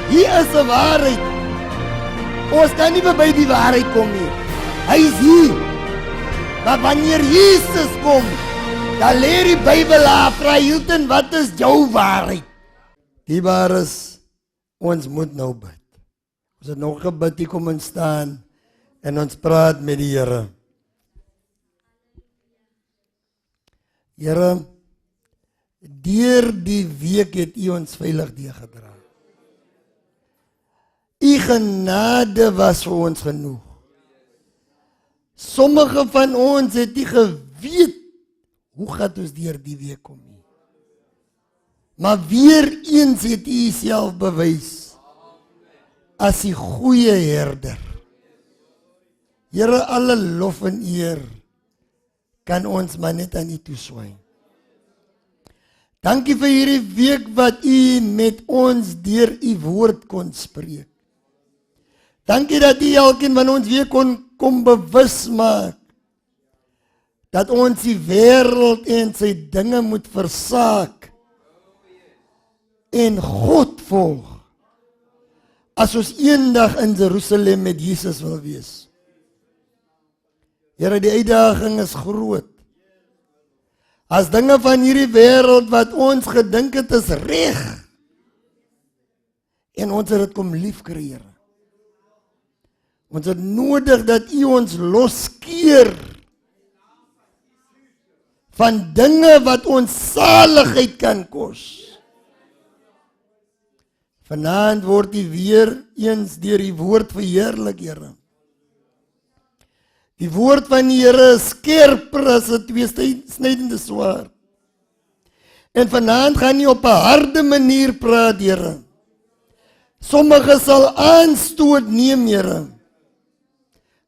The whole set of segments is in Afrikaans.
Hier is 'n waarheid. Ons kan nie verby die waarheid kom nie. Hy is hier. Maar wanneer Jesus kom, dan leer die Bybel af, vra Hilton, wat is jou waarheid? Die waar is, ons moet nou bid. Ons het nog gebid, die kom en staan, en ons praat met die Here. Here, deur die week het U ons veilig deurgedra. U genade was vir ons genoeg. Sommige van ons het nie geweet hoe gaan ons deur die week kom nie. Maar weer eens het U self bewys as die goeie herder. Here, alle lof en eer kan ons maar net aan U toeswaai. Dankie vir hierdie week wat U met ons deur U woord kon spreek. Dankie dat U elkeen van ons weer kom bewus maak dat ons die wêreld en sy dinge moet versaak en God volg as ons eendag in Jerusalem met Jesus wil wees. Here, die uitdaging is groot. As dinge van hierdie wêreld wat ons gedink het is reg en ons het dit kom liefkry, Here. Ons het nodig dat U ons loskeer van dinge wat ons saligheid kan kos. Vanaand word U weer eens deur die woord verheerlik, Here. Die woord van die Here is skerper as 'n tweesnydende swaard. En vanaand gaan U op 'n harde manier praat, Here. Sommige sal aanstoot neem, Here.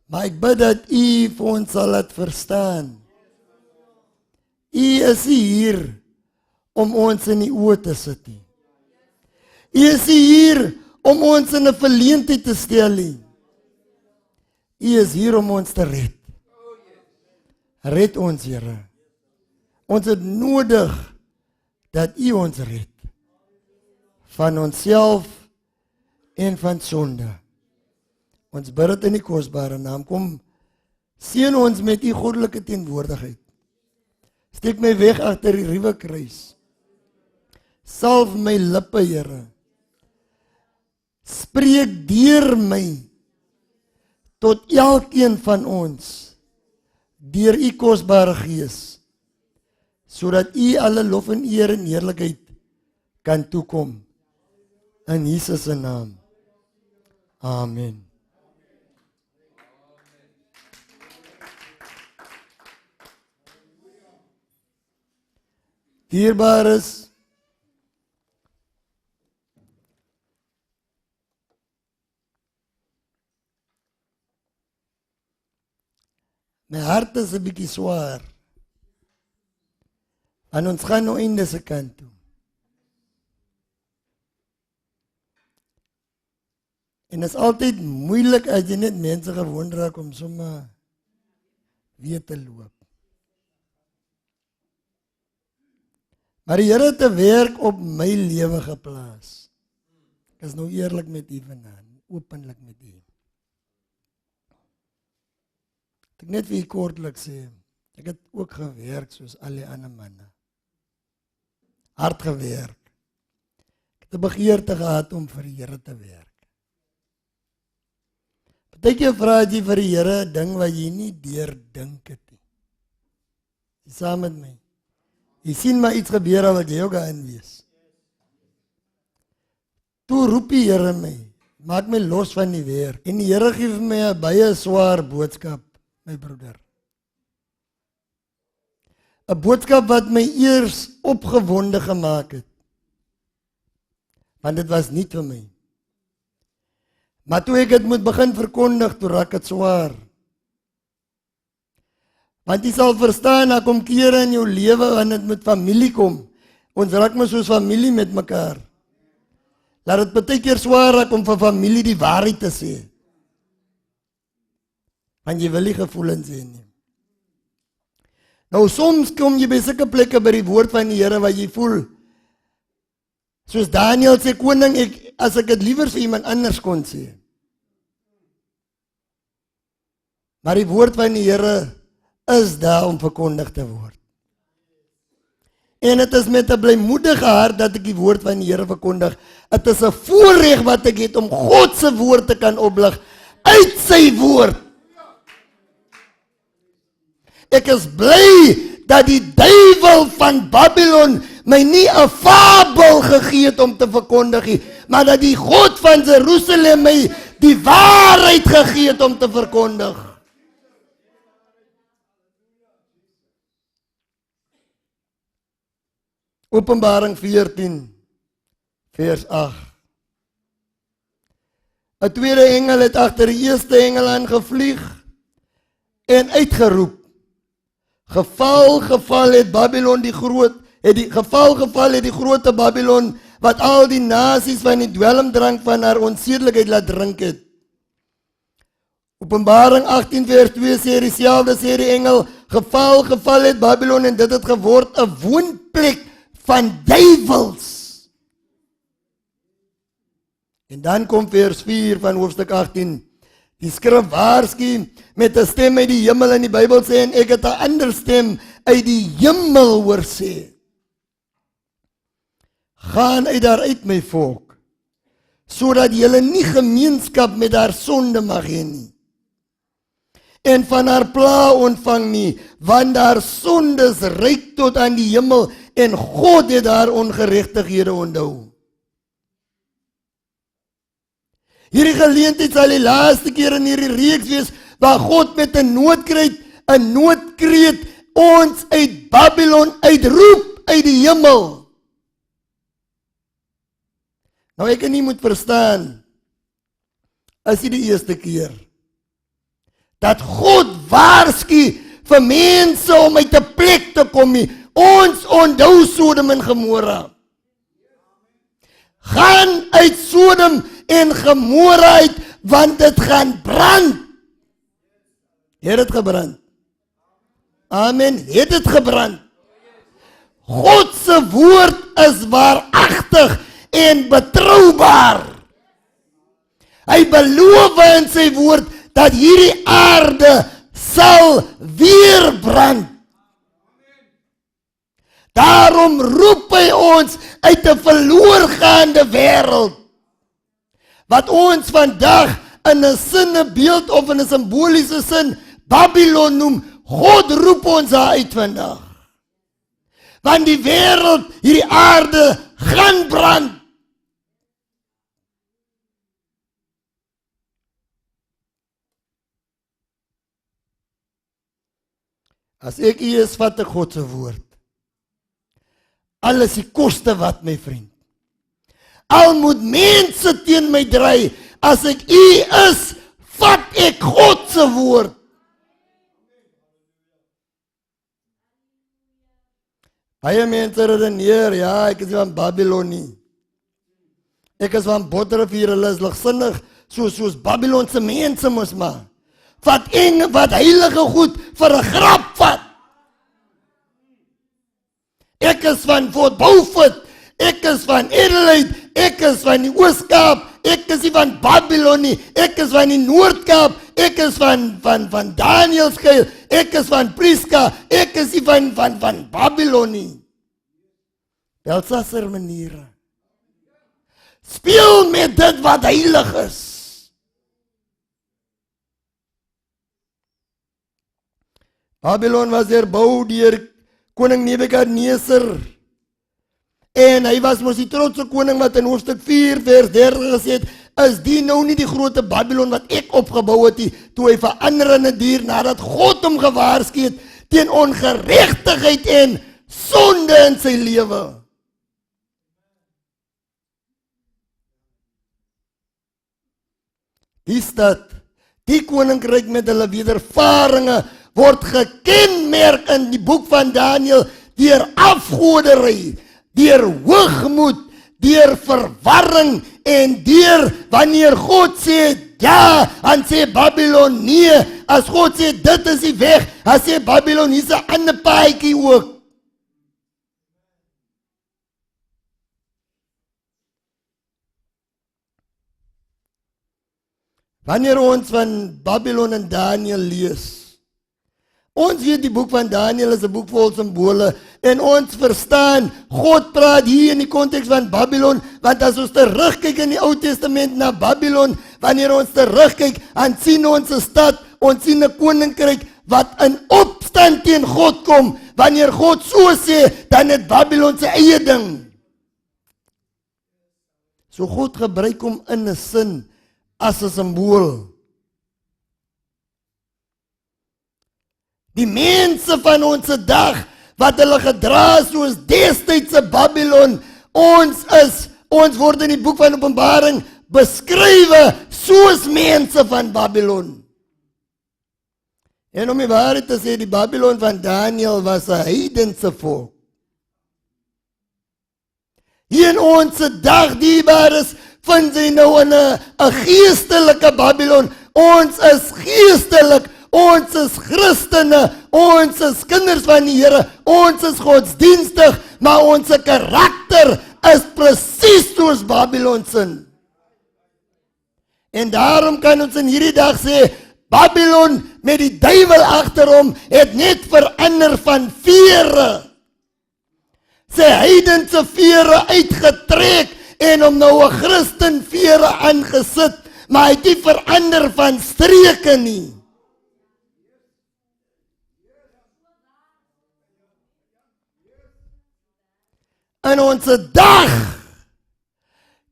Maar ek bid dat U vir ons sal laat verstaan. U is hier om ons in die oë te sit nie. U is hier om ons in 'n verleentheid te stel nie. U is hier om ons te red. Red ons, Here. Ons het nodig dat U ons red. Van onsself en van sonde. Ons bid dit in die kosbare naam. Kom, seën ons met U goddelike teenwoordigheid. Steek my weg agter die ruwe kruis. Salf my lippe, Here. Spreek deur my tot elkeen van ons deur U kosbare Gees, sodat U alle lof en eer en heerlikheid kan toekom. In Jesus se naam. Amen. Dierbares, my hart is 'n bietjie swaar. En ons gaan nou einde se kant toe. En dit is altyd moeilik as jy net mense gewoond raak om sommer weer te loop. Maar die Here het 'n werk op my lewe geplaas. Ek is nou eerlik met U vanaand, openlik met U. Ek net vir U kortlik sê, ek het ook gewerk soos al die ander manne. Hard gewerk. Ek het 'n begeerte gehad om vir die Here te werk. Partykeer vra jy vir die Here 'n ding wat jy nie deurdink het nie. Jy saam met my. Jy sien maar iets gebeur al wat jy ook aan wees. Toe roep die Here my, maak my los van die werk. En die Here gee vir my 'n baie swaar boodskap, my broeder. 'n Boodskap wat my eers opgewonde gemaak het. Want dit was nie vir my. Maar toe ek dit moet begin verkondig, toe raak dit swaar. Want jy sal verstaan, daar kom kere in jou lewe wanneer dit met familie kom. Ons raak maar soos familie met mekaar. Laat dit baie keer swaar raak om vir familie die waarheid te sê. Want jy wil nie gevoelens hê nie. Nou soms kom jy by sulke plekke by die woord van die Here waar jy voel, soos Daniel sê, koning, as ek dit liewer vir iemand anders kon sê. Maar die woord van die Here is daar om verkondig te word. En het is met 'n blymoedige hart dat ek die woord van die Here verkondig. Het is 'n voorreg wat ek het om God se woord te kan oplig uit sy woord. Ek is bly dat die duiwel van Babylon my nie 'n fabel gegee het om te verkondig nie, maar dat die God van Jerusalem my die waarheid gegee het om te verkondig. Openbaring 14, vers 8. 'n tweede engel het agter die eerste engel aangevlieg en uitgeroep: Geval, geval het Babylon die groot, het die grote Babylon, wat al die nasies van die dwelmdrank van haar onsedelikheid laat drink het. Openbaring 18 vers 2 sê dieselfde, die engel: Geval, geval het Babylon, en dit het geword 'n woonplek van duiwels. En dan kom vers 4 van hoofstuk 18. Die skrif waarsku met 'n stem uit die hemel, in die Bybel sê, en ek het 'n ander stem uit die hemel hoor sê: Gaan uit daaruit, my volk, sodat julle nie gemeenskap met haar sonde mag hê nie, en van haar pla ontvang nie, want haar sondes reik tot aan die hemel, en God het haar ongeregtighede onthou. Hierdie geleentheid sal die laaste keer in hierdie reeks wees, waar God met 'n noodkreet ons uit Babylon uitroep uit die hemel. Nou ek nie moet verstaan, is dit die eerste keer dat God waarsku vir mense om uit 'n plek te kom nie. Ons onthou Sodom en Gomorra. Gaan uit Sodom en Gomorra uit, want dit gaan brand. Het dit gebrand? Amen, het dit gebrand? God se woord is waaragtig en betroubaar. Hy beloof in sy woord dat hierdie aarde sal weer brand. Daarom roep hy ons uit 'n verloorgaande wêreld, wat ons vandag in 'n sinnebeeld of in 'n simboliese sin Babylon noem. God roep ons daar uit vandag. Want die wêreld, hierdie aarde, gaan brand. As ek hier is, vat ek God se woord. Alles die koste wat, my vriend. Al moet mense teen my draai, as ek is, vat ek God se woord. Baie mense redeneer, ja, ek is van Babylon nie. Ek is van Botterrivier, hulle is ligsinnig, soos Babylonse mense mos maar. Wat heilige goed vir 'n grap vat. Ek is van Fort Beaufort, ek is van Adelaide, ek is van die Oos-Kaap, ek is nie van Babylon nie, ek is van die Noord-Kaap, ek is van Danielskuil, ek is van Prieska, ek is nie van Babylon nie. Belsasser maniere. Speel met dit wat heilig is. Babylon was herbou deur koning Nebukadneser. En hy was mos die trotse koning wat in hoofstuk 4 vers 30 gesê het, is die nou nie die grote Babylon wat ek opgebou het nie, toe hy verander in 'n dier, nadat God hom gewaarsku het teen ongeregtigheid en sonde in sy lewe. Die stad, die koninkryk met hulle wedervarings, word gekenmerk in die boek van Daniël deur afgoderry, deur hoogmoed, deur verwarring en deur wanneer God sê ja, dan sê Babylon nee. As God sê dit is die weg, dan sê Babylon hier's 'n ander paadjie ook. Wanneer ons van Babylon en Daniel lees, ons weet die boek van Daniel is 'n boek vol simbole en ons verstaan, God praat hier in die konteks van Babylon, want as ons terugkyk in die Ou Testament na Babylon, wanneer ons terugkyk, dan sien ons 'n stad, ons sien 'n koninkryk wat in opstand teen God kom. Wanneer God so sê, dan het Babylon sy eie ding. So God gebruik hom in 'n sin as 'n simbool. Die mense van ons dag, wat hulle gedra soos destydse Babylon, ons word in die boek van Openbaring beskrywe soos mense van Babylon. En om die waarheid te sê, die Babylon van Daniel was 'n heidense volk. Hier in ons dag, dierbares, vind jy nou in 'n geestelike Babylon. Ons is geestelik, ons is Christene, ons is kinders van die Here, ons is godsdienstig, maar ons karakter is presies soos Babylon se. En daarom kan ons in hierdie dag sê, Babylon met die duiwel agter hom het net verander van vere. Sy heidense vere uitgetrek en hom nou 'n Christen vere aangesit, maar hy het nie verander van streke nie. In ons dag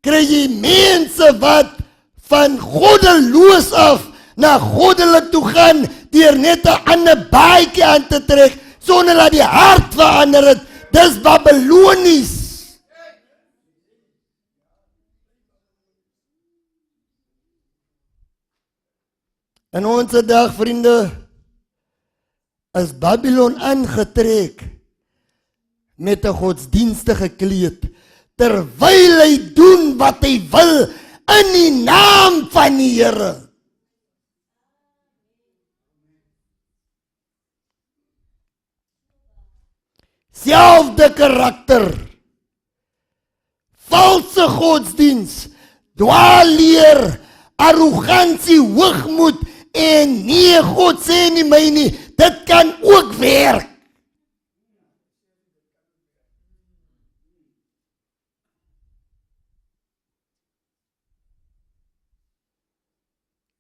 kry jy mense wat van goddeloos af na goddelik toe gaan, deur net 'n ander baadjie aan te trek, sonder dat die hart verander het. Dis Babylonies. In ons dag, vriende, is Babylon aangetrek met 'n godsdienstige kleed, terwyl hy doen wat hy wil in die naam van die Here. Selfde karakter, valse godsdiens, dwaalleer, arrogansie, hoogmoed en nee, God sê nie my nie, dit kan ook werk.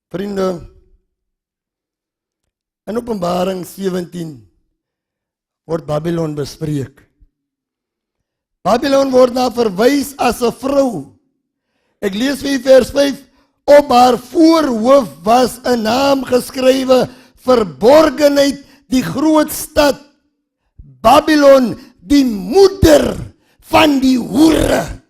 Vriende, in Openbaring 17 word Babylon bespreek. Babylon word na verwys as 'n vrou. Ek lees vir vers 5, op haar voorhoof was 'n naam geskrywe, verborgenheid, die groot stad, Babylon, die moeder van die hoere,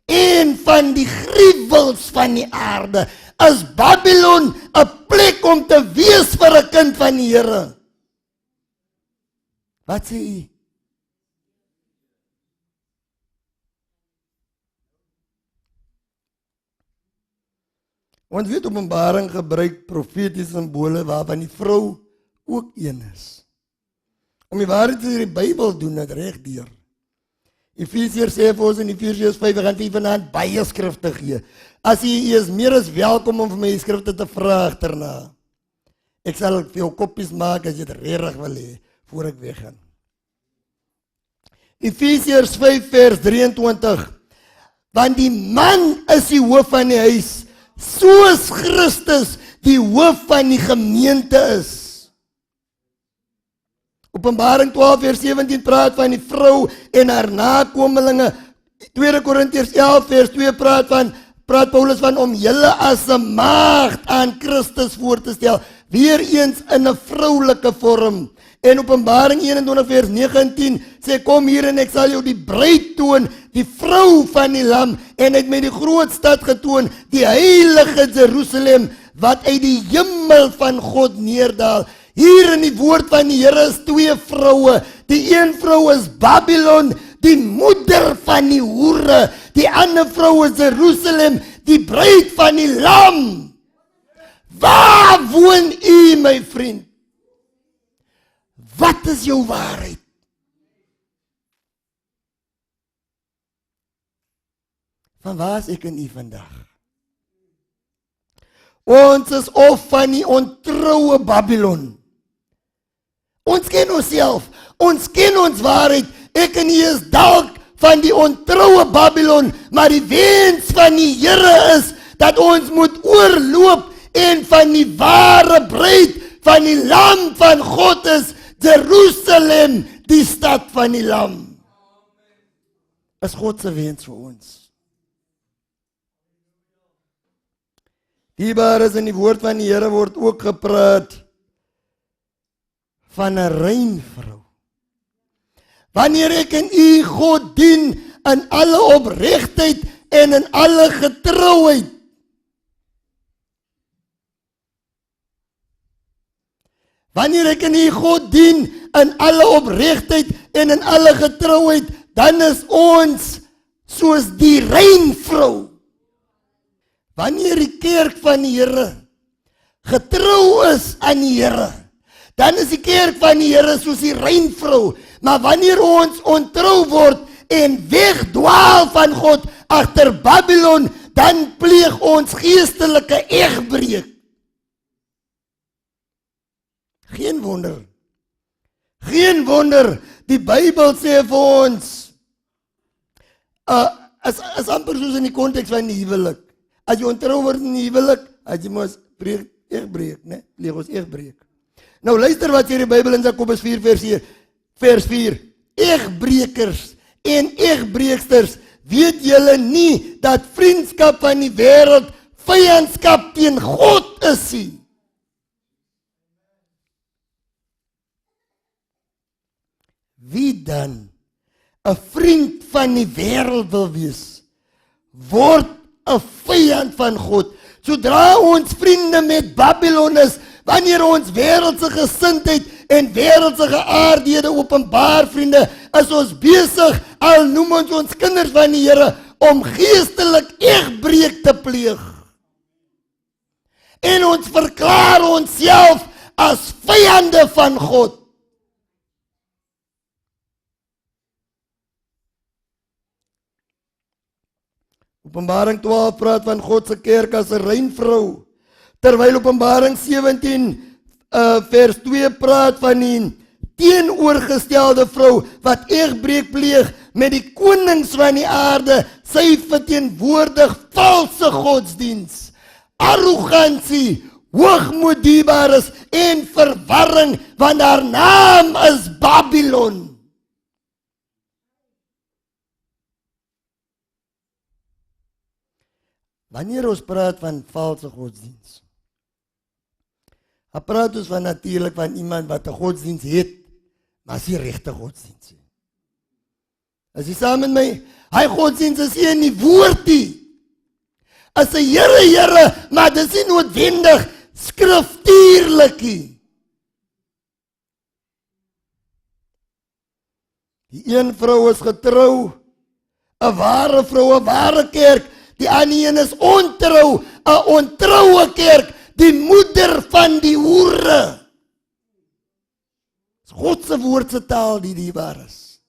en van die gruwels van die aarde. Is Babylon 'n plek om te wees vir 'n kind van die Here? Wat sê u? Ons weet Openbaring gebruik profetiese simbole waarvan die vrou ook een is. Om die waarheid te sê, die Bybel doen dit reg deur. Efesiërs sê vir ons in Efesiërs 5, gaan jy vanaand baie skrifte gee. As jy is meer as welkom om vir my skrifte te vra agterna. Ek sal vir jou koppies maak as jy dit regtig wil hê voor ek weggaan. Efesiërs 5 vers 23. Want die man is die hoof van die huis, soos Christus die hoof van die gemeente is. Openbaring 12 vers 17 praat van die vrou en haar nakomelinge. 2 Korintiërs 11 vers 2 praat Paulus van om julle as 'n maagd aan Christus voor te stel, weer eens in 'n vroulike vorm. En Openbaring 21 vers 19 sê, kom hier en ek sal jou die bruid toon, die vrou van die lam, en het my die groot stad getoon, die heilige Jerusalem, wat uit die hemel van God neerdaal. Hier in die woord van die Here is twee vroue. Die een vrou is Babylon, die moeder van die hoere. Die ander vrou is Jerusalem, die bruid van die lam. Waar woon u, my vriend? Wat is jou waarheid? Van waar is ek in u vandag? Ons is of van die ontroue Babylon. Ons ken onsself, ons ken ons waarheid. Ek en jy is dalk van die ontroue Babylon, maar die wens van die Here is dat ons moet oorloop en van die ware bruid van die lam van God is Jerusalem, die stad van die lam. Is God se wens vir ons. Diebaar is in die woord van die Here word ook gepraat van 'n rein vrou. Wanneer ek en u God dien in alle opregtheid en in alle getrouheid. Wanneer ek en u God dien in alle opregtheid en in alle getrouheid, dan is ons soos die rein vrou. Wanneer die kerk van die Here getrou is aan die Here, dan is die kerk van die Here soos die rein vrou. Maar wanneer ons ontrou word en wegdwaal van God agter Babylon, dan pleeg ons geestelike egbreek. Geen wonder. Geen wonder, die Bybel sê vir ons, as amper soos in die konteks van die huwelik. As jy ontrou word in die huwelik, as jy mos egbreek, né? Pleeg ons egbreek. Nou luister wat sê die Bybel in Jakobus 4 vers 4. Egbrekers en egbreeksters, weet julle nie dat vriendskap van die wêreld vyandskap teen God is nie? Wie dan 'n vriend van die wêreld wil wees, word 'n vyand van God. Sodra ons vriende met Babylon is, wanneer ons wêreldse gesindheid en wêreldse geaardhede openbaar, vriende, is ons besig, al noem ons kinders van die Here, om geestelik egbreek te pleeg. En ons verklaar onsself as vyande van God. Openbaring 12 praat van God se kerk as 'n rein vrou, terwyl Openbaring 17 vers 2 praat van die teenoorgestelde vrou wat egbreek pleeg met die konings van die aarde. Sy verteenwoordig valse godsdiens, arrogansie, hoogmoed, diebares en verwarring, want haar naam is Babylon. Wanneer ons praat van valse godsdiens, dan praat ons van natuurlik van iemand wat 'n godsdiens het, maar is nie regte godsdiens nie. As jy saam met my, hy godsdiens is nie in die woord nie. As 'n Here, maar dis nie noodwendig skriftuurlik nie. Die een vrou is getrou, 'n ware vrou, 'n ware kerk. Die ander een is ontrou, 'n ontroue kerk, die moeder van die hoere. God se woord se taal die waar is.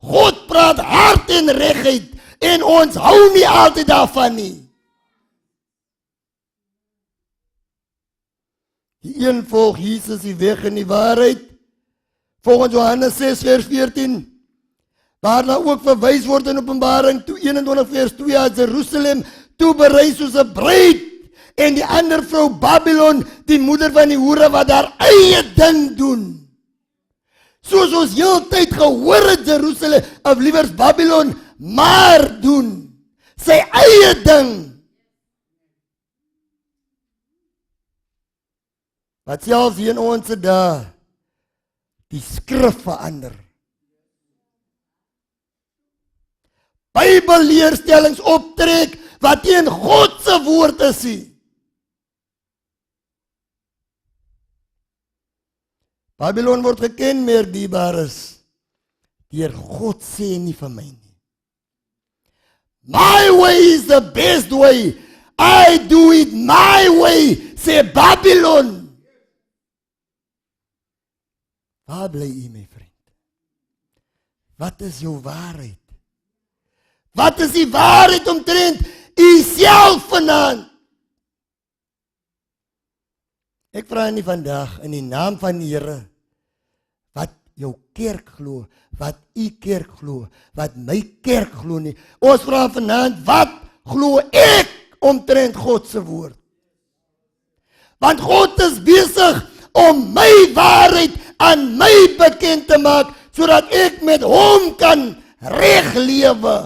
God praat hard en reguit en ons hou nie altyd daarvan nie. Die een volg Jesus die weg en die waarheid. Volgens Johannes 6 vers 14. Waarna ook verwys word in Openbaring 21 vers 2 aan Jerusalem, toe berei soos 'n bruid, en die ander vrou Babylon, die moeder van die hoere wat haar eie ding doen. Soos ons heeltyd gehoor het, Jerusalem, of liewers Babylon, maar doen sy eie ding. Wat selfs hier in ons dae die skrif verander. Bybelleerstellings optrek wat teen God se woord is nie. Babylon word geken meer diebares deur God sê nie vir my nie. My way is the best way. I do it my way, sê Babylon. Waar bly u, my vriend? Wat is jou waarheid? Wat is die waarheid omtrent u self vanaand? Ek vra nie vandag in die naam van die Here wat jou kerk glo, wat u kerk glo, wat my kerk glo nie. Ons vra vanaand, wat glo ek omtrent God se woord? Want God is besig om my waarheid aan my bekend te maak, sodat ek met hom kan reg lewe.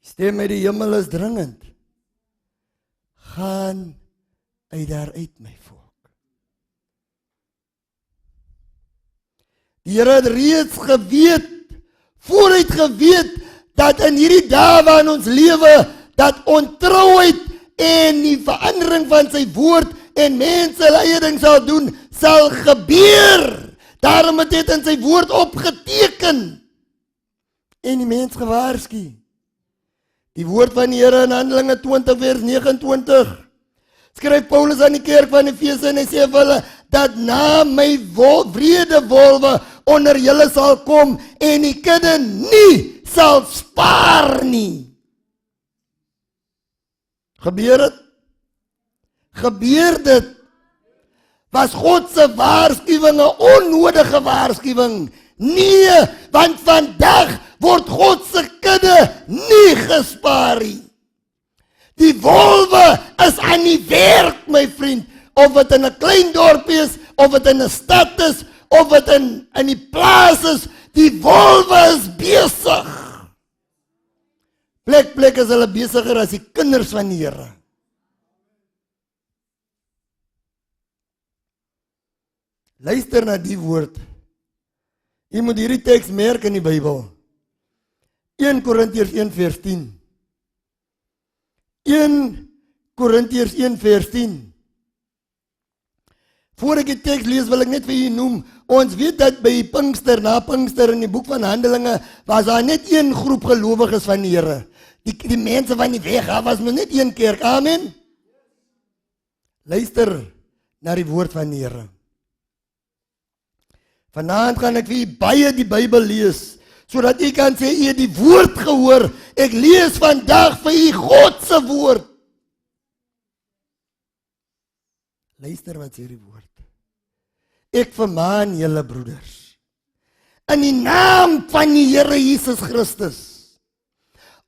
Stem uit die hemel is dringend. Gaan uit daaruit, my volk. Die Here het reeds geweet, vooruit geweet, dat in hierdie dae waarin ons lewe, dat ontrouheid en die verandering van sy woord en mense hulle eie ding sal doen, sal gebeur. Daarom het dit in sy woord opgeteken en die mens gewaarsku. Die woord van die Here in Handelinge 20 vers 29. Skryf Paulus aan die kerk van Efese en hy sê vir hulle, dat na my wrede wolwe onder julle sal kom en die kudde nie sal spaar nie. Gebeur het? Gebeur dit? Was God se waarskuwing 'n onnodige waarskuwing? Nee, want vandag word God se kudde nie gespaar nie. Die wolwe is aan die werk, my vriend. Of dit in 'n klein dorp is, of dit in 'n stad is, of dit in die plaas is, die wolwe is besig. Plek is hulle besiger as die kinders van die Here. Luister na die woord. Jy moet hierdie teks merk in die Bybel. 1 Korintiërs 1 vers 10. 1 Korintiërs 1 vers 10. Voor ek die teks lees, wil ek net vir julle noem, ons weet dat by Pinkster, na Pinkster in die boek van Handelinge, was daar net een groep gelowiges van die Here. Die mense van die weg, was maar net een kerk, amen? Luister na die woord van die Here. Vanaand gaan ek vir julle baie die Bybel lees, sodat jy kan sê, jy het die woord gehoor, ek lees vandag vir jy God se woord. Luister wat sê die woord. Ek vermaan julle broeders, in die naam van die Here Jesus Christus,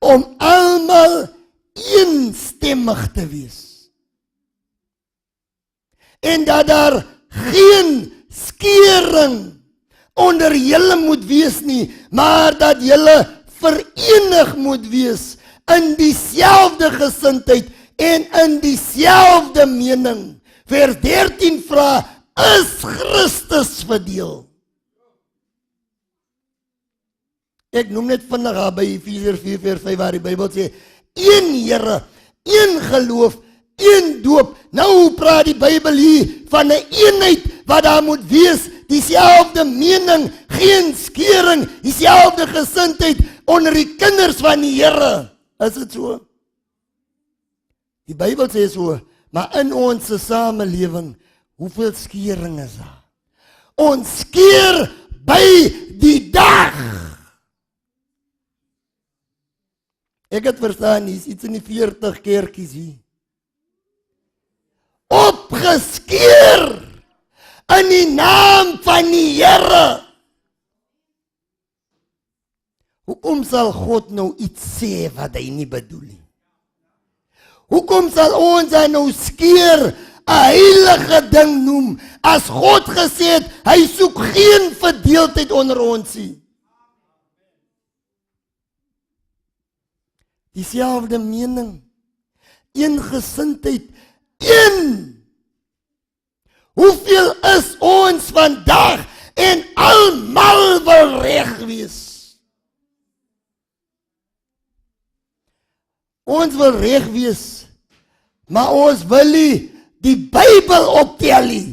om almal eenstemmig te wees. En dat daar geen skering onder julle moet wees nie, maar dat julle verenig moet wees in dieselfde gesindheid en in dieselfde mening. Vers 13 vra, is Christus verdeel? Ek noem net vinnig by Efesiërs 4 vers 5 waar die Bybel sê, een Here, een geloof, een doop. Nou praat die Bybel hier van 'n eenheid wat daar moet wees, dieselfde mening, geen skering, dieselfde gesindheid onder die kinders van die Here. Is dit so? Die Bybel sê so, maar in ons samelewing, hoeveel skering is daar? Ons skeer by die dag. Ek het verstaan, hier is iets in die 40 kerkies hier. Opgeskeer in die naam van die Here. Hoekom sal God nou iets sê wat hy nie bedoel nie? Hoekom sal ons nou skeer 'n heilige ding noem, as God gesê het, hy soek geen verdeeldheid onder ons nie? Dieselfde mening, een gesindheid, een. Hoeveel is ons vandag en almal wil reg wees? Ons wil reg wees, maar ons wil nie die Bybel optel nie.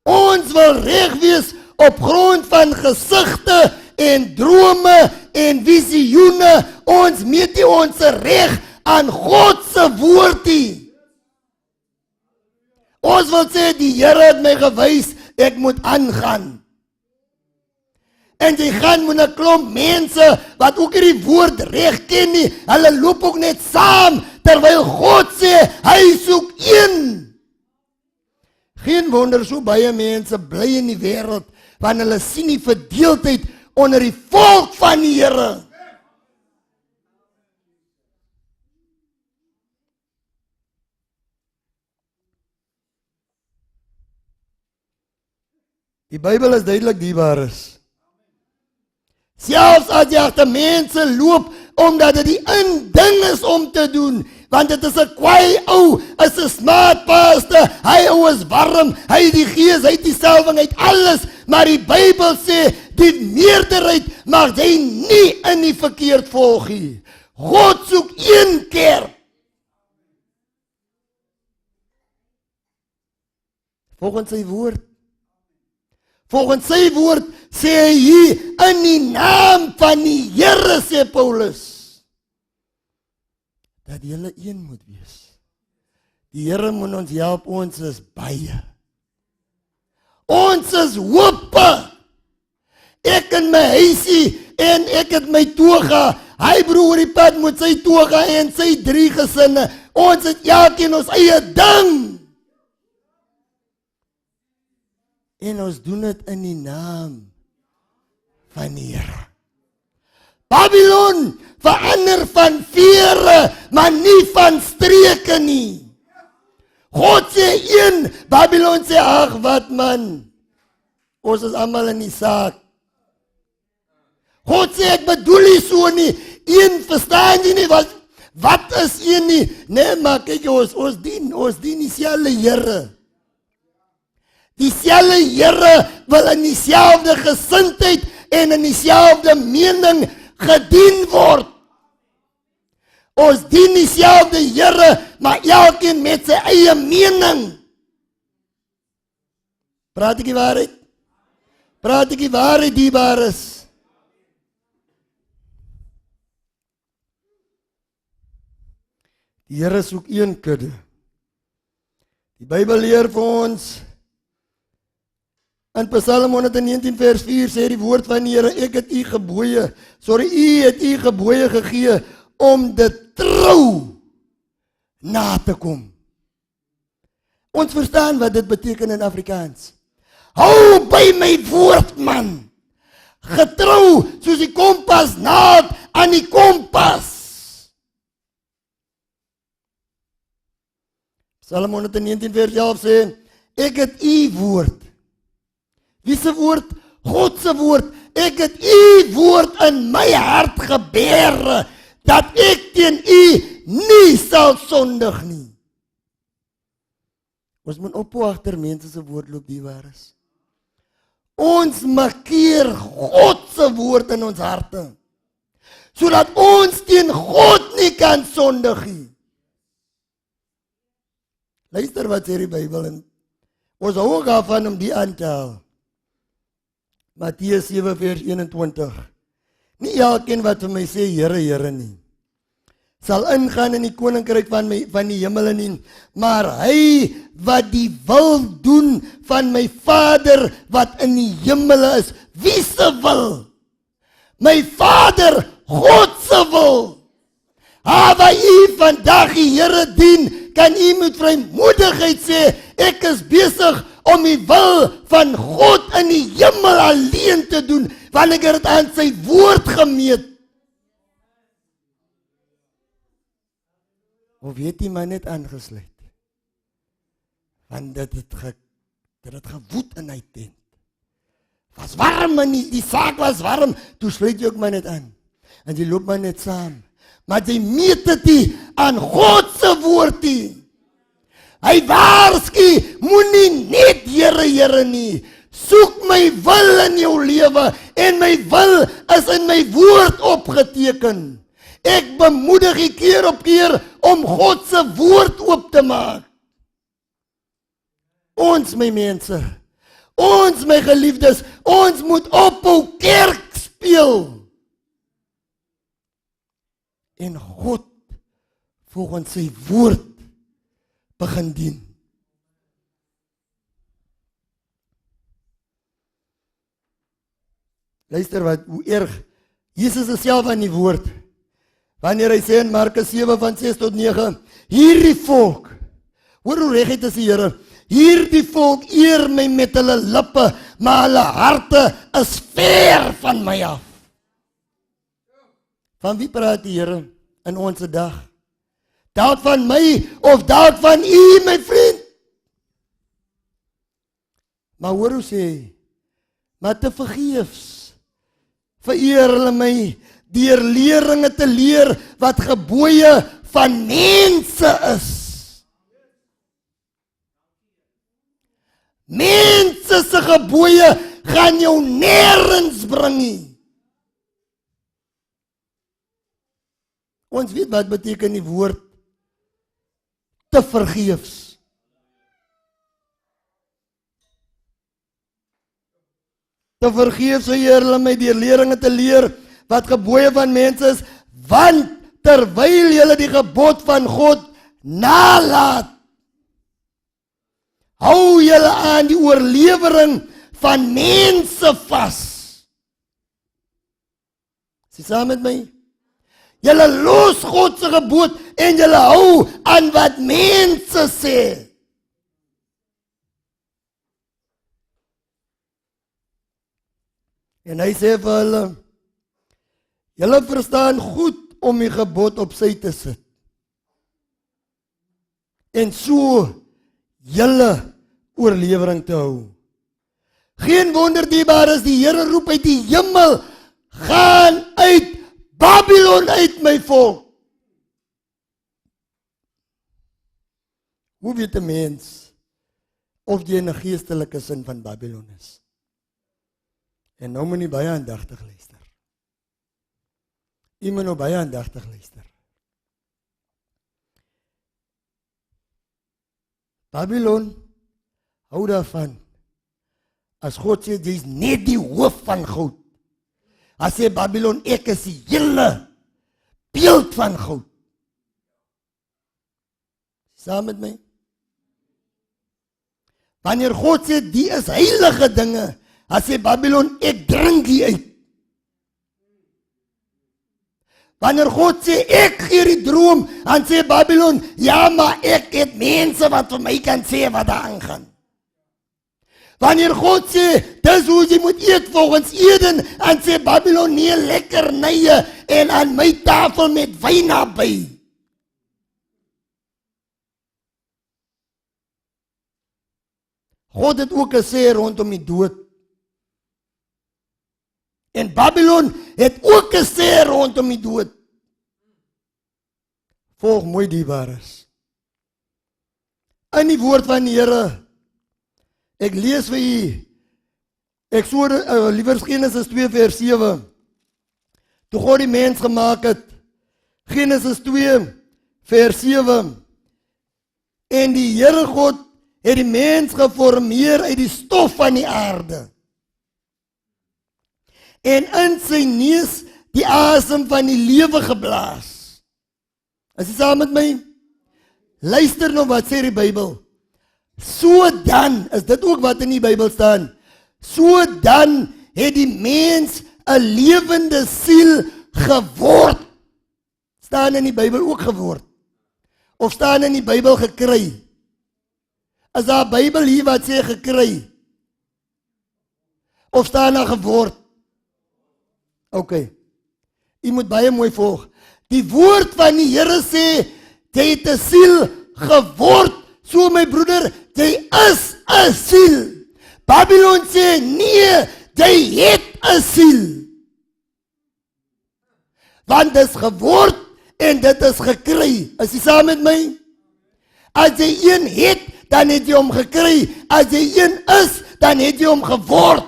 Ons wil reg wees op grond van gesigte en drome en visioene. Ons meet nie ons reg aan God se woord nie. Ons wil sê die Here het my gewys, ek moet aangaan. En jy gaan met 'n klomp mense wat ook nie die woord reg ken nie. Hulle loop ook net saam terwyl God sê hy soek een. Geen wonder so baie mense bly in die wêreld want hulle sien die verdeeldheid onder die volk van die Here. Die Bybel is duidelik dierbaar is. Selfs as jy agter mense loop omdat dit die ding is om te doen, want dit is 'n kwaai ou, is 'n smart pastor, hy ou is warm, hy het die gees, hy het die salwing, hy het alles, maar die Bybel sê, die meerderheid mag jy nie in die verkeerd volg nie. God soek een kerk. Volgens sy woord. Volgens sy woord sê hy hier in die naam van die Here, sê Paulus, dat julle een moet wees. Die Here moet ons help, ons is baie. Ons is hoope. Ek in my huisie en ek het my toga. Hy broer oor die pad met sy toga en sy 3 gesinne. Ons het elkeen ons eie ding. En ons doen dit in die naam van die Here. Babylon verander van vere, maar nie van streke nie. God sê een, Babylon sê, ag wat man, ons is almal in die saak. God sê, ek bedoel nie so nie, een verstaan jy nie, wat is een nie? Nee, maar kyk, ons dien dieselfde Here. Dieselfde Here wil in dieselfde gesindheid en in dieselfde mening gedien word. Ons dien dieselfde Here, maar elkeen met sy eie mening. Praat ek die waarheid? Praat ek die waarheid, dierbares? Die Here soek een kudde. Die Bybel leer vir ons, in Psalm 119 vers 4 sê die woord van die Here, ek het u het u gebooie gegee om dit trou na te kom. Ons verstaan wat dit beteken in Afrikaans. Hou by my woord, man. Getrou soos die kompas naad aan die kompas. Psalm 119 vers 11 sê, ek het u woord. Wie se woord? God se woord. Ek het u woord in my hart gebeere, dat ek teen u nie sal sondig nie. Ons moet ophou agter mense se woord loop, die waar is. Ons markeer God se woord in ons harte, sodat ons teen God nie kan sondig nie. Luister wat sê die Bybel en ons hou ook daarvan om die aan te haal. Matteus 7 vers 21. Nie elkeen wat vir my sê, Here, Here nie, sal ingaan in die koninkryk van die hemel nie, maar hy wat die wil doen van my Vader wat in die hemel is. Wie se wil? My Vader, God se wil. Waar u vandag die Here dien, kan u met vrymoedigheid sê, ek is besig om die wil van God in die hemel alleen te doen, want ek het aan sy woord gemeet. Of weet jy maar net aangesluit? Want dit het gewoed in hy tent. Was warm en die saak was warm, toe sluit jy ook maar net aan. En jy loop maar net saam. Maar jy meet dit nie aan God se woord nie. Hy waarsku, moenie net Here, Here nie. Soek my wil in jou lewe en my wil is in my woord opgeteken. Ek bemoedig jy keer op keer om God se woord oop te maak. Ons my mense, ons my geliefdes, ons moet ophou kerk speel. En God volgens sy woord begin dien. Luister hoe erg. Jesus is self aan die woord. Wanneer hy sê in Markus 7 van 6 tot 9, hierdie volk, hoor hoe reguit is die Here, hierdie volk eer my met hulle lippe, maar hulle harte is ver van my af. Van wie praat die Here in ons dag? Daad van my of daad van u, my vriend? Maar hoor hoe sê hy, maar te vergeefs vereer hulle my deur leringe te leer wat gebooie van mense is. Mense se gebooie gaan jou nêrens bring nie. Ons weet wat beteken die woord te vergeefs. Te vergeefs vereer hulle my deur leringe te leer wat gebooie van mense is, want terwyl julle die gebod van God nalat, hou julle aan die oorlewering van mense vas. Is jy saam met my? Julle los God se gebod en julle hou aan wat mense sê. En hy sê vir hulle, julle verstaan goed om die gebod op sy te sit. En so julle oorlewering te hou. Geen wonder diebaar is die Here roep uit die hemel, gaan uit Babylon uit my volk. Hoe weet 'n mens of jy in 'n geestelike sin van Babylon is? En nou moet jy baie aandagtig luister. Jy moet nou baie aandagtig luister. Babylon hou daarvan. As God sê, jy is net die hoof van goud. As sê Babylon, ek is die hele beeld van goud. Saam met my? Wanneer God sê, die is heilige dinge, as sê Babylon, ek drink die uit. Wanneer God sê, ek gee die droom, dan sê Babylon, ja, maar ek het mense wat vir my kan sê wat daar aangaan. Wanneer God sê, dis hoe jy moet eet volgens Eden, dan sê Babylon, nee, lekker nye, en aan my tafel met wyn naby. God het ook gesê rondom die dood. En Babylon het ook gesê rondom die dood. Volg mooi die waarheid. In die woord van die Here, ek lees vir u, liewer Genesis 2 vers 7, toe God die mens gemaak het, Genesis 2 vers 7, en die Here God het die mens geformeer uit die stof van die aarde, en in sy neus die asem van die lewe geblaas. Is jy saam met my? Luister nou wat sê die Bybel. So dan, is dit ook wat in die Bybel staan, so dan het die mens 'n lewende siel geword. Staan in die Bybel ook geword? Of staan in die Bybel gekry? Is daar 'n Bybel hier wat sê gekry? Of staan daar geword? Ok, jy moet baie mooi volg. Die woord van die Here sê, jy het 'n siel geword. So my broeder, jy is 'n siel. Babylon sê, nee, jy het 'n siel. Want dit is geword en dit is gekry. Is jy saam met my? As jy een het, dan het jy hom gekry. As jy een is, dan het jy hom geword.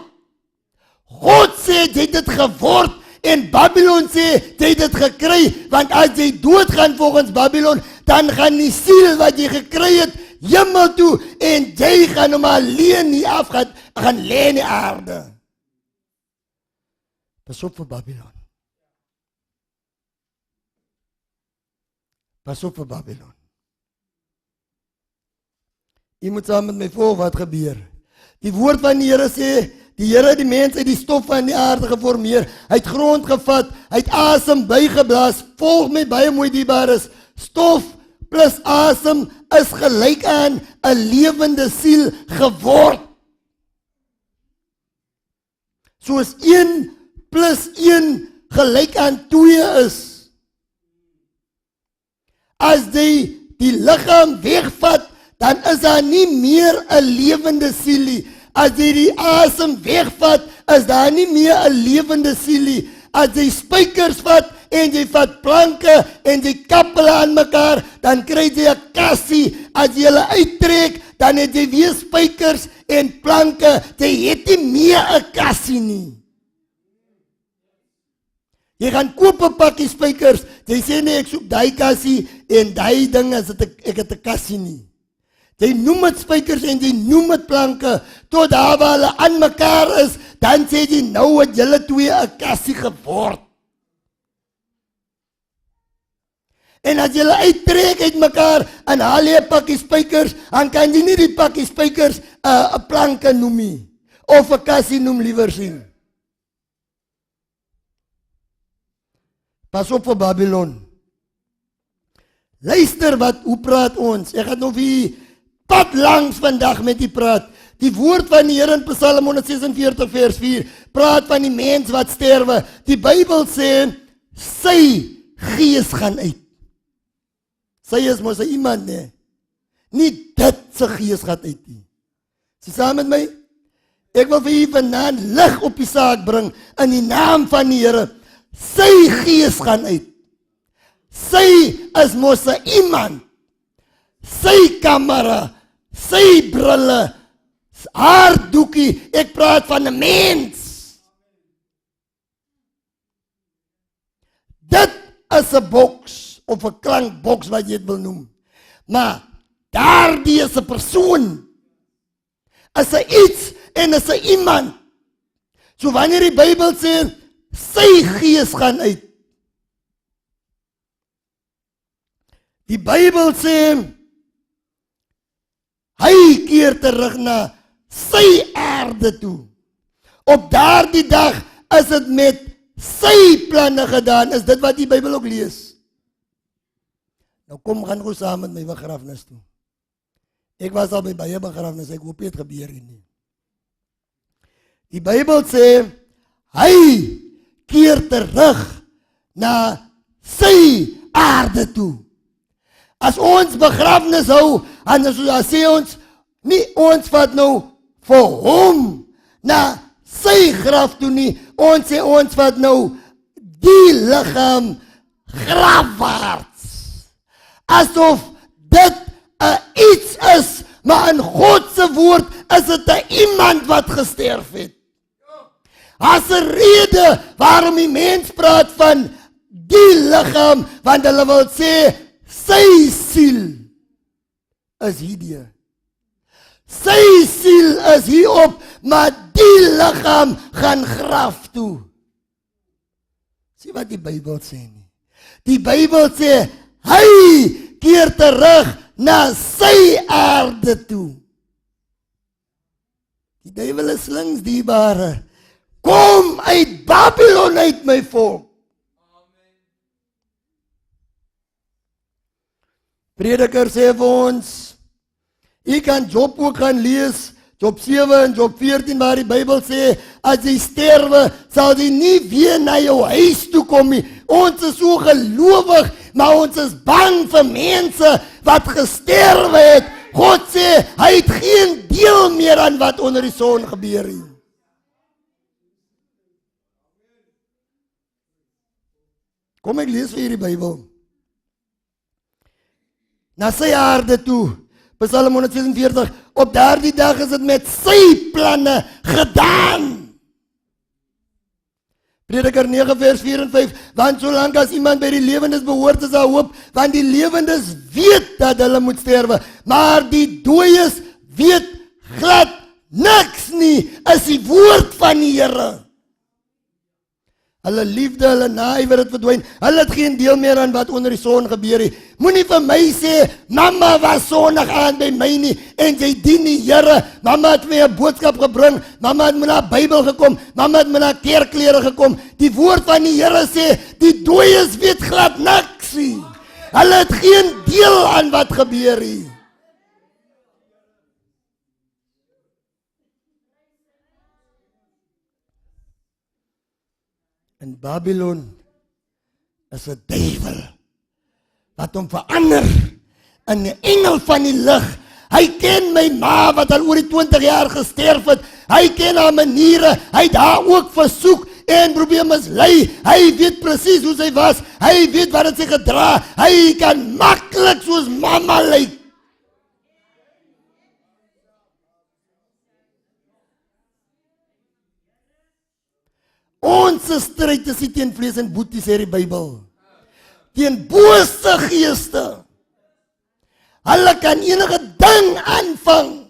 God sê, jy het dit geword. En Babylon sê, jy het dit gekry. Want as jy doodgaan volgens Babylon, dan gaan die siel wat jy gekry het, hemel toe, en jy gaan hom alleen nie af, gaan lê in die aarde. Pas op vir Babylon. Pas op vir Babylon. Jy moet saam met my volg wat gebeur. Die woord van die Here sê, die Here het die mens uit die stof van die aarde geformeer. Hy het grond gevat, hy het asem bygeblaas. Volg my baie mooi dierbares. Stof plus asem is gelyk aan 'n lewende siel geword. Soos 1 plus 1 gelyk aan 2 is. As die liggaam wegvat, dan is daar nie meer 'n lewende siel nie. As jy die asem wegvat, is daar nie meer 'n lewende siel nie. As jy spykers vat en jy vat planke en jy kap hulle aan mekaar, dan kry jy 'n kassie. As jy hulle uittrek, dan het jy weer spykers en planke. Jy het nie meer 'n kassie nie. Jy gaan koop 'n pakkie spykers. Jy sê nee, ek soek daai kassie en daai ding as ek het 'n kassie nie. Jy noem dit spykers en jy noem dit planke tot daar waar hulle aan mekaar is, dan sê jy nou het julle twee 'n kassie geword. En as julle uittrek uit mekaar en haal jy 'n pakkie spykers, dan kan jy nie die pakkie spykers 'n planke noem nie of 'n kassie noem liewer sien. Pas op vir Babylon. Luister hoe praat ons. Ek gaan nou vir pad langs vandag met die praat. Die woord van die Here in Psalm 146 vers 4 praat van die mens wat sterwe. Die Bybel sê sy gees gaan uit. Sy is mos iemand nie. Nie dit sy gees gaat uit nie. Sy saam met my? Ek wil vir u vanaand lig op die saak bring in die naam van die Here. Sy gees gaan uit. Sy is mos iemand. Sy kamera, sy brille, haar doekie, ek praat van 'n mens. Dit is 'n boks of 'n klankboks wat jy dit wil noem. Maar daardie is 'n persoon. Is 'n iets en is 'n iemand. So wanneer die Bybel sê sy gees gaan uit. Die Bybel sê hy keer terug na sy aarde toe. Op daardie dag is dit met sy planne gedaan. Is dit wat die Bybel ook lees? Nou kom, gaan gou saam met my begrafnis toe. Ek was al by baie begrafnisse, ek hoop dit gebeur nie. Die Bybel sê hy keer terug na sy aarde toe. As ons begrafnis hou, en dan sê ons, nie ons vat nou vir hom na sy graf toe nie, ons sê ons vat nou die liggaam grafwaarts. Asof dit 'n iets is, maar in God se woord is dit 'n iemand wat gesterf het. As 'n rede waarom die mens praat van die liggaam, want hulle wil sê sy siel is hierdie. Sy siel is hierop, maar die liggaam gaan graf toe. Sien wat die Bybel sê nie. Die Bybel sê hy keer terug na sy aarde toe. Die duiwel is links dierbare. Kom uit Babylon uit my volk. Prediker sê vir ons, jy kan Job ook gaan lees, Job 7 en Job 14 waar die Bybel sê, as jy sterwe, sal jy nie weer na jou huis toe kom nie. Ons is so gelowig, maar ons is bang vir mense wat gesterwe het. God sê, hy het geen deel meer aan wat onder die son gebeur nie. Kom ek lees vir hierdie Bybel. Na sy aarde toe, Psalm 146, op daardie dag is dit met sy planne gedaan. Prediker 9 vers 4 en 5, want solank as iemand by die lewendes behoort is daar hoop, want die lewendes weet dat hulle moet sterwe, maar die dooies weet glad niks nie, is die woord van die Here. Hulle liefde, hulle naaiwer het verdwyn. Hulle het geen deel meer aan wat onder die son gebeur het. Moenie vir my sê, mamma was sonnig aan by my nie, en jy dien die Here. Mamma het my 'n boodskap gebring, mamma het met haar Bybel gekom, mamma het met haar kerkklere gekom. Die woord van die Here sê, die dooies weet glad niks nie. Hulle het geen deel aan wat gebeur nie. In Babylon is 'n duiwel wat hom verander in 'n engel van die lig. Hy ken my ma wat al oor die 20 jaar gesterf het. Hy ken haar maniere. Hy het haar ook versoek en probeer mislei. Hy weet presies hoe sy was. Hy weet wat het sy gedra. Hy kan maklik soos mamma lyk. Ons stryd is nie teen vlees en bloed, sê die Bybel. Teen bose geeste. Hulle kan enige ding aanvang.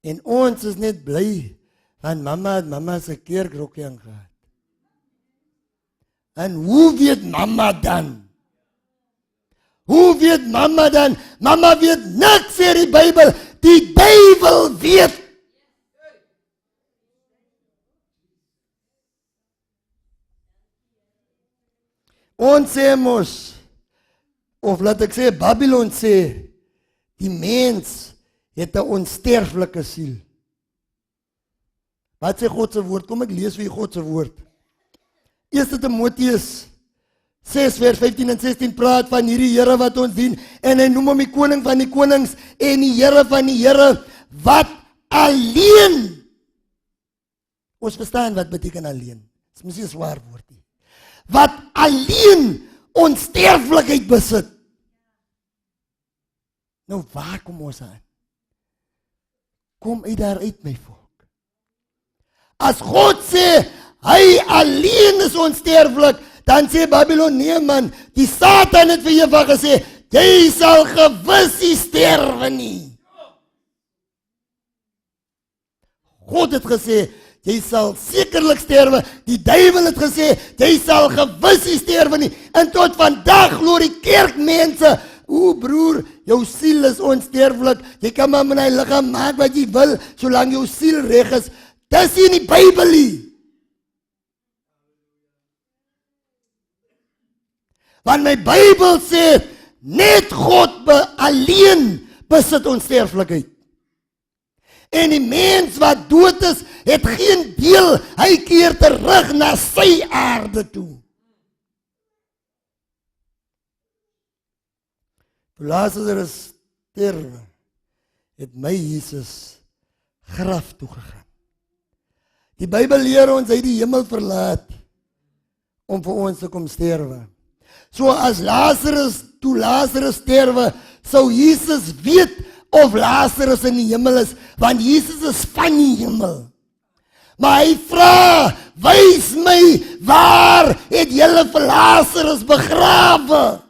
En ons is net bly, want mamma se kerkrokkie aangehad. En hoe weet mamma dan? Hoe weet mamma dan? Mamma weet niks, sê die Bybel. Die duiwel weet. Ons sê mos, of laat ek sê, Babylon sê, die mens het 'n onsterflike siel. Wat sê God se woord? Kom ek lees vir God se woord. 1 Timoteus 6 vers 15 en 16 praat van hierdie Here wat ons dien, en hy noem hom die koning van die konings en die Here van die Here, wat alleen. Ons verstaan wat beteken alleen. Dis mos nie 'n swaar woord nie. Wat alleen onsterflikheid besit. Nou waar kom ons aan? Kom uit daar uit, my volk. As God sê, hy alleen is onsterflik, dan sê Babylon, nee man, die Satan het vir Eva gesê, jy sal gewis nie sterwe nie. God het gesê, jy sal sekerlik sterwe. Die duiwel het gesê, jy sal gewis nie sterwe nie. En tot vandag glo die kerkmense, o broer, jou siel is onsterflik. Jy kan maar met die liggaam maak wat jy wil, solank jou siel reg is. Dis nie in die Bybel nie. Want my Bybel sê, net God alleen besit onsterflikheid. En die mens wat dood is, het geen deel. Hy keer terug na sy aarde toe. Toe Lazarus sterwe, het my Jesus graf toe gegaan. Die Bybel leer ons, hy het die hemel verlaat om vir ons te kom sterwe. So as toe Lazarus sterwe, sou Jesus weet of Lazarus in die hemel is, want Jesus is van die hemel. Maar hy vra, wys my, waar het julle vir Lazarus begrawe?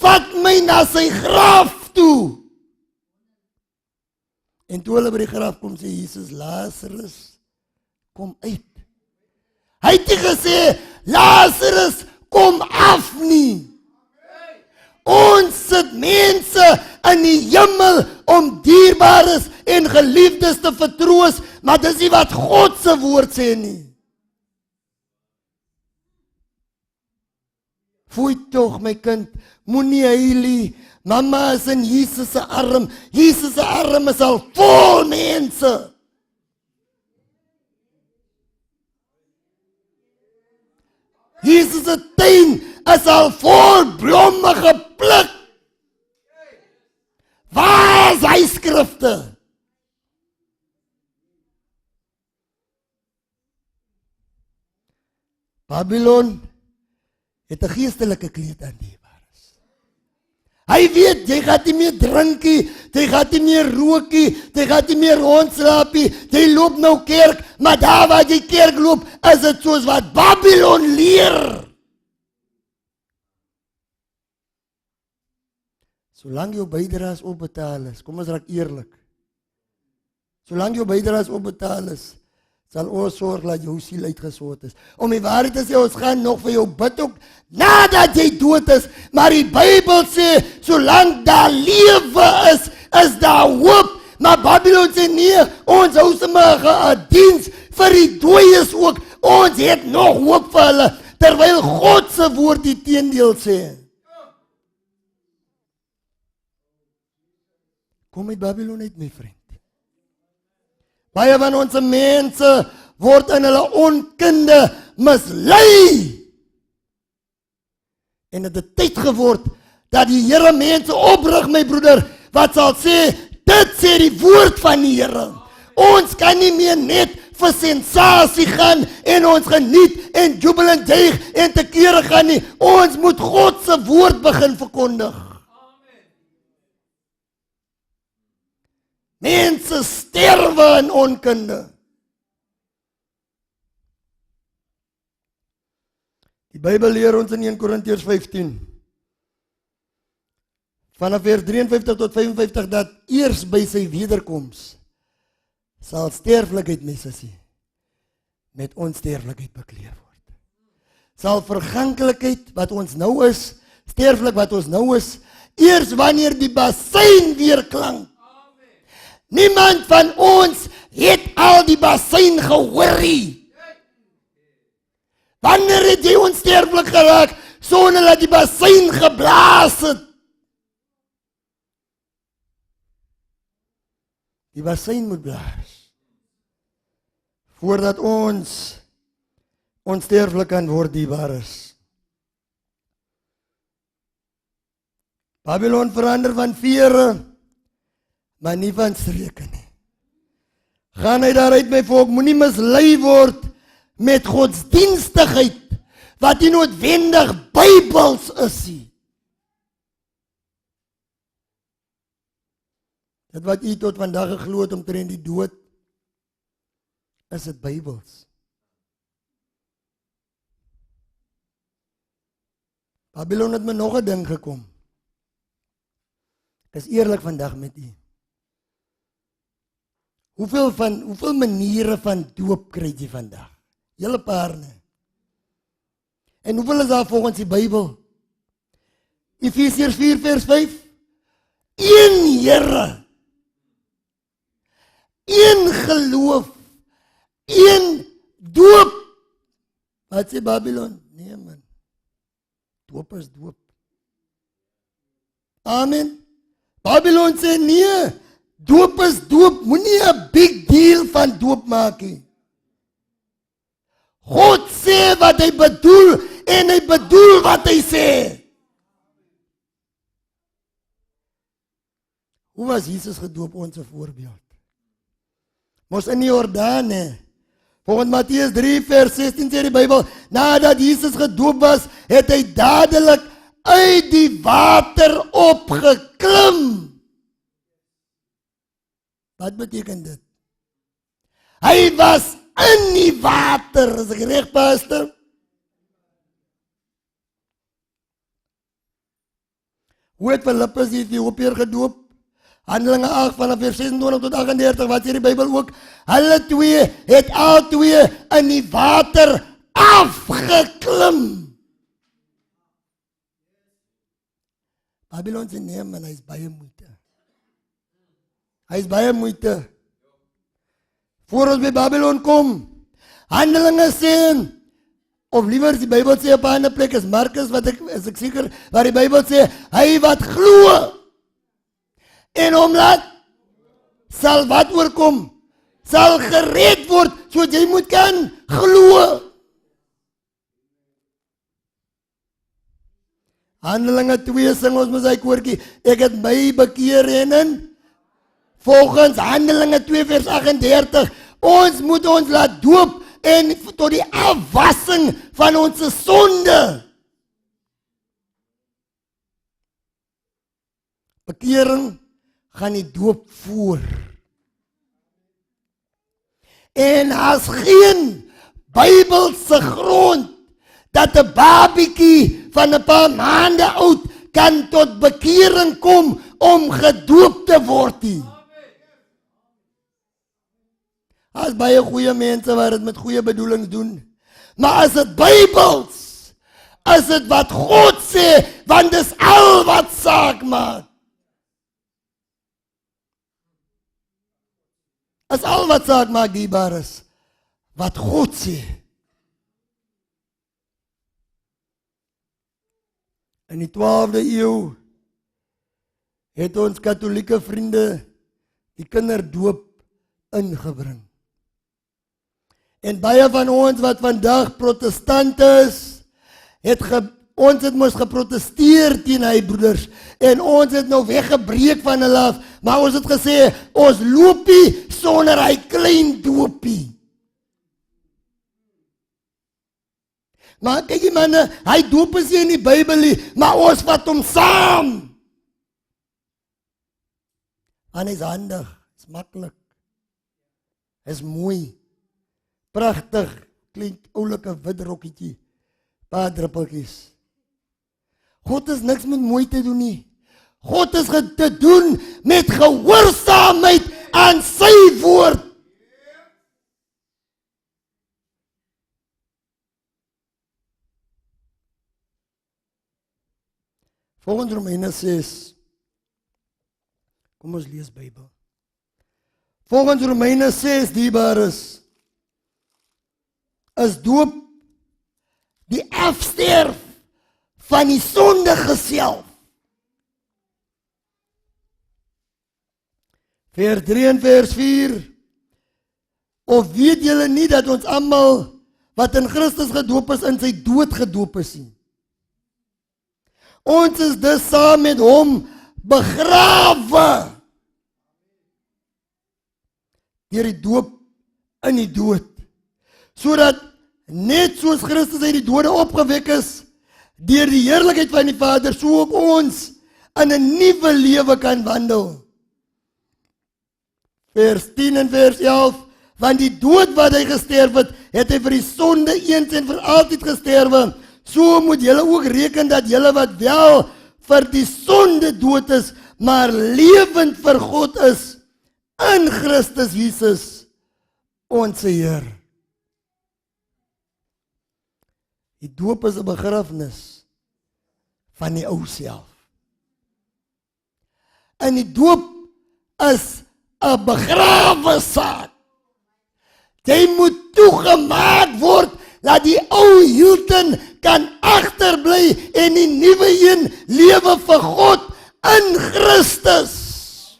Vat my na sy graf toe. En toe hulle by die graf kom, sê Jesus, Lazarus, kom uit. Hy het nie gesê, Lazarus, kom af nie. Ons sit mense in die hemel om dierbares en geliefdes te vertroos, maar dis nie wat God se woord sê nie. Foei tog my kind, moenie huilie. Mamma is in Jesus se arm. Jesus se arm is al vol mense. Jesus se tuin is al vol blomme gepluk. Waar is hy skrifte? Babylon het 'n geestelike kleed aan die waars. Hy weet, jy gaan nie meer drinkie, jy gaan nie meer rookie, jy gaan nie meer rondslaapie, jy loop nou kerk, maar daar waar jy kerk loop, is dit soos wat Babylon leer. Solank jou bydraes opbetaal is, kom ons raak eerlik. Solank jou bydraes opbetaal is, sal ons sorg dat jou siel uitgesort is. Om die waarheid te sê, ons gaan nog vir jou bid ook, nadat jy dood is, maar die Bybel sê, solank daar lewe is daar hoop, maar Babylon sê nee, ons hou sommer 'n diens vir die dooies ook, ons het nog hoop vir hulle, terwyl God se woord die teendeel sê. Kom uit Babylon uit, my vriend. Baie van ons mense word in hulle onkunde mislei. En het het tyd geword dat die Here mense oprig, my broeder, wat sal sê, dit sê die woord van die Here. Ons kan nie meer net vir sensasie gaan en ons geniet en jubel en juig en te kere gaan nie. Ons moet God se woord begin verkondig. Mense sterwe in onkunde. Die Bybel leer ons in 1 Korintiërs 15 vanaf vers 53 tot 55 dat eers by sy wederkoms sal sterflikheid, my sussie, met onsterflikheid bekleer word. Sal verganklikheid wat ons nou is, sterflik wat ons nou is, eers wanneer die basuin weer klank. Niemand van ons het al die basuin gehoor nie. Wanneer het jy onsterflik geraak, sonder dat die basuin geblaas het? Die basuin moet blaas, voordat ons onsterflik kan word, die waar is. Babylon verander van vere, maar nie van streke nie. Gaan uit daaruit, my volk, moenie mislei word met godsdienstigheid, wat nie noodwendig Bybels is nie. Dit wat jy tot vandag geglo het omtrent die dood, is dit Bybels. Babylon het met nog 'n ding gekom. Ek is eerlik vandag met u. Hoeveel maniere van doop kry jy vandag? Hele paar nie. En hoeveel is daar volgens die Bybel? Efesiërs 4 vers 5. Een Here, een geloof, een doop. Wat sê Babylon? Nee man, doop is doop. Amen. Babylon sê nee, doop is doop, moenie 'n big deal van doop maak nie. God sê wat hy bedoel en hy bedoel wat hy sê. Hoe was Jesus gedoop, ons voorbeeld? Mos in die Jordaan, hè. Volgens Matteus 3 vers 16 sê die Bybel, nadat Jesus gedoop was, het hy dadelik uit die water opgeklim. Wat beteken dit? Hy was in die water, is ek reg, pastor? Hoe het Filippus die Ethiopiër gedoop? Handelinge 8 vanaf vers 26 tot 38, wat sê die Bybel ook? Hulle twee het al twee in die water afgeklim. Babylon sê nee man, hy is baie moeite. Hy is baie moeite. Voor ons by Babylon kom, Handelinge sê, of liewer die Bybel sê op 'n ander plek, is Markus, wat is ek seker, waar die Bybel sê, hy wat glo en hom laat, sal wat oorkom? Sal gered word, so jy moet kan glo. Handelinge 2 sing ons met sy koortjie, ek het my bekeer en volgens Handelinge 2 vers 38, ons moet ons laat doop en tot die afwassing van ons sonde. Bekering gaan die doop voor. En as geen Bybelse grond dat 'n babietjie van 'n paar maande oud kan tot bekering kom om gedoop te word nie. as baie goeie mense wat dit met goeie bedoelings doen. Maar as dit Bybels, is dit wat God sê, want dis al wat saak maak. As al wat saak maak, dierbaar is, wat God sê. In die 12de eeu het ons katholieke vriende die kinderdoop ingebring. En baie van ons wat vandag protestant is, ons het mos geprotesteer teen hy broeders, en ons het nou weggebreek van hulle af, maar ons het gesê, ons loopie sonder hy klein doopie. Maar kyk die manne, hy doop is nie in die Bybel nie, maar ons vat hom saam. En hy is handig, is makkelijk, is mooi, prachtig, klink oulike wit rokkietjie, paar druppeltjies. God is niks met mooi te doen nie. God is te doen met gehoorsaamheid aan sy woord. Volgens Romeine 6, kom ons lees Bybel. Volgens Romeine 6, dierbares, is doop die afsterf van die sondige self. Vers 3 en vers 4. Of weet julle nie dat ons almal wat in Christus gedoop is, in sy dood gedoop is nie? Ons is dus saam met hom begrawe deur die doop in die dood, sodat net soos Christus uit die dode opgewek is deur die heerlikheid van die Vader, so ook ons in 'n nuwe lewe kan wandel. Vers 10 en vers 11, want die dood wat hy gesterf het, het hy vir die sonde eens en vir altyd gesterwe. So moet julle ook reken dat julle wat wel vir die sonde dood is, maar lewend vir God is, in Christus Jesus, ons Heer. Die doop is 'n begrafnis van die ou self. En die doop is 'n begrawe saak. Jy moet toegemaak word, dat die ou Hilton kan agterbly en die nuwe een lewe vir God in Christus.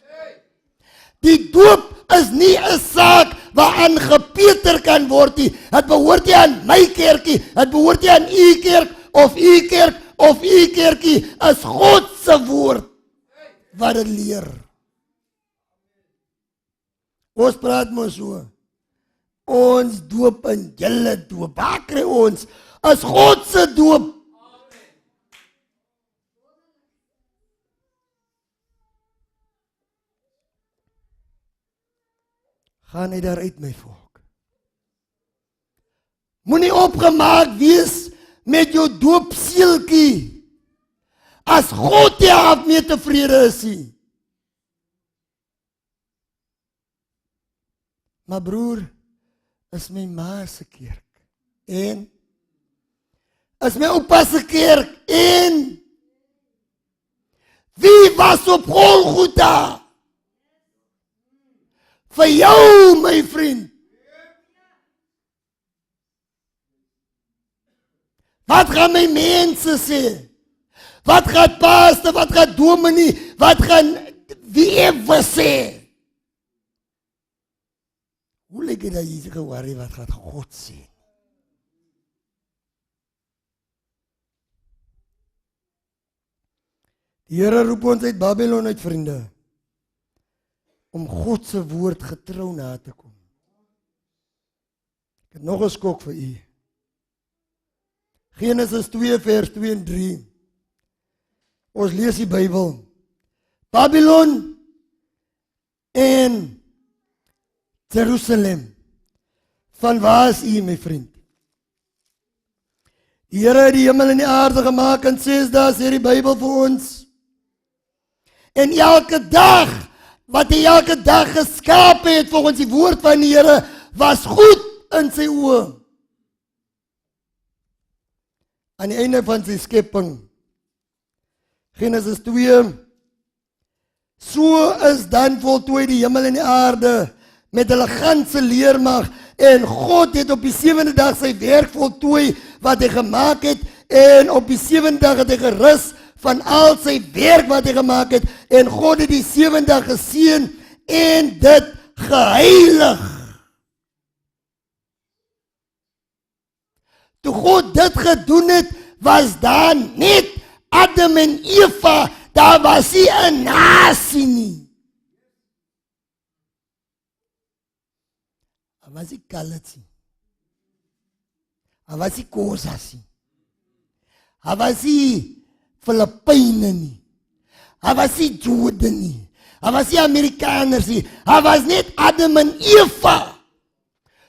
Die doop is nie 'n saak waaraan gepeter kan word nie. Het behoort nie aan my kerkie, het behoort nie aan u kerk of u kerk of u kerkie, is God se woord wat dit leer. Ons praat mos so. Ons doop en julle doop, waar kry ons? Is God se doop. Gaan hy daaruit, my volk. Moenie opgemaak wees met jou doopseeltjie, as God nie af mee tevrede is nie. Maar broer, is my ma se kerk, en is my oupa se kerk, en wie was op Golgotha? Vir jou, my vriend. Wat gaan my mense sê? Wat gaan pastoor, wat gaan dominee, wat gaan wie ewe sê? Hoe lyk dit dat jy geworry wat gaat God sê? Die Here roep ons uit Babylon uit, vriende, om God se woord getrou na te kom. Ek het nog 'n skok vir u. Genesis 2 vers 2 en 3. Ons lees die Bybel. Babylon en Jerusalem. Van waar is u, my vriend? Die Here het die hemel en die aarde gemaak in 6 dae, sê die Bybel vir ons. En elke dag, wat hy elke dag geskaap het volgens die woord van die Here, was goed in sy oë. Aan die einde van sy skepping, Genesis 2, so is dan voltooi die hemel en die aarde met hulle ganse leermag, en God het op die 7de dag sy werk voltooi wat hy gemaak het, en op die 7de dag het hy gerus van al sy werk wat hy gemaak het, en God het die 7de dag geseën en dit geheilig. Toe God dit gedoen het, was daar net Adam en Eva, daar was nie 'n nasie nie. Daar was nie Kaletse. Daar was nie Kosas nie. Daar was nie Filippyne nie. Daar was nie Jode nie. Daar was nie Amerikaners nie. Daar was net Adam en Eva.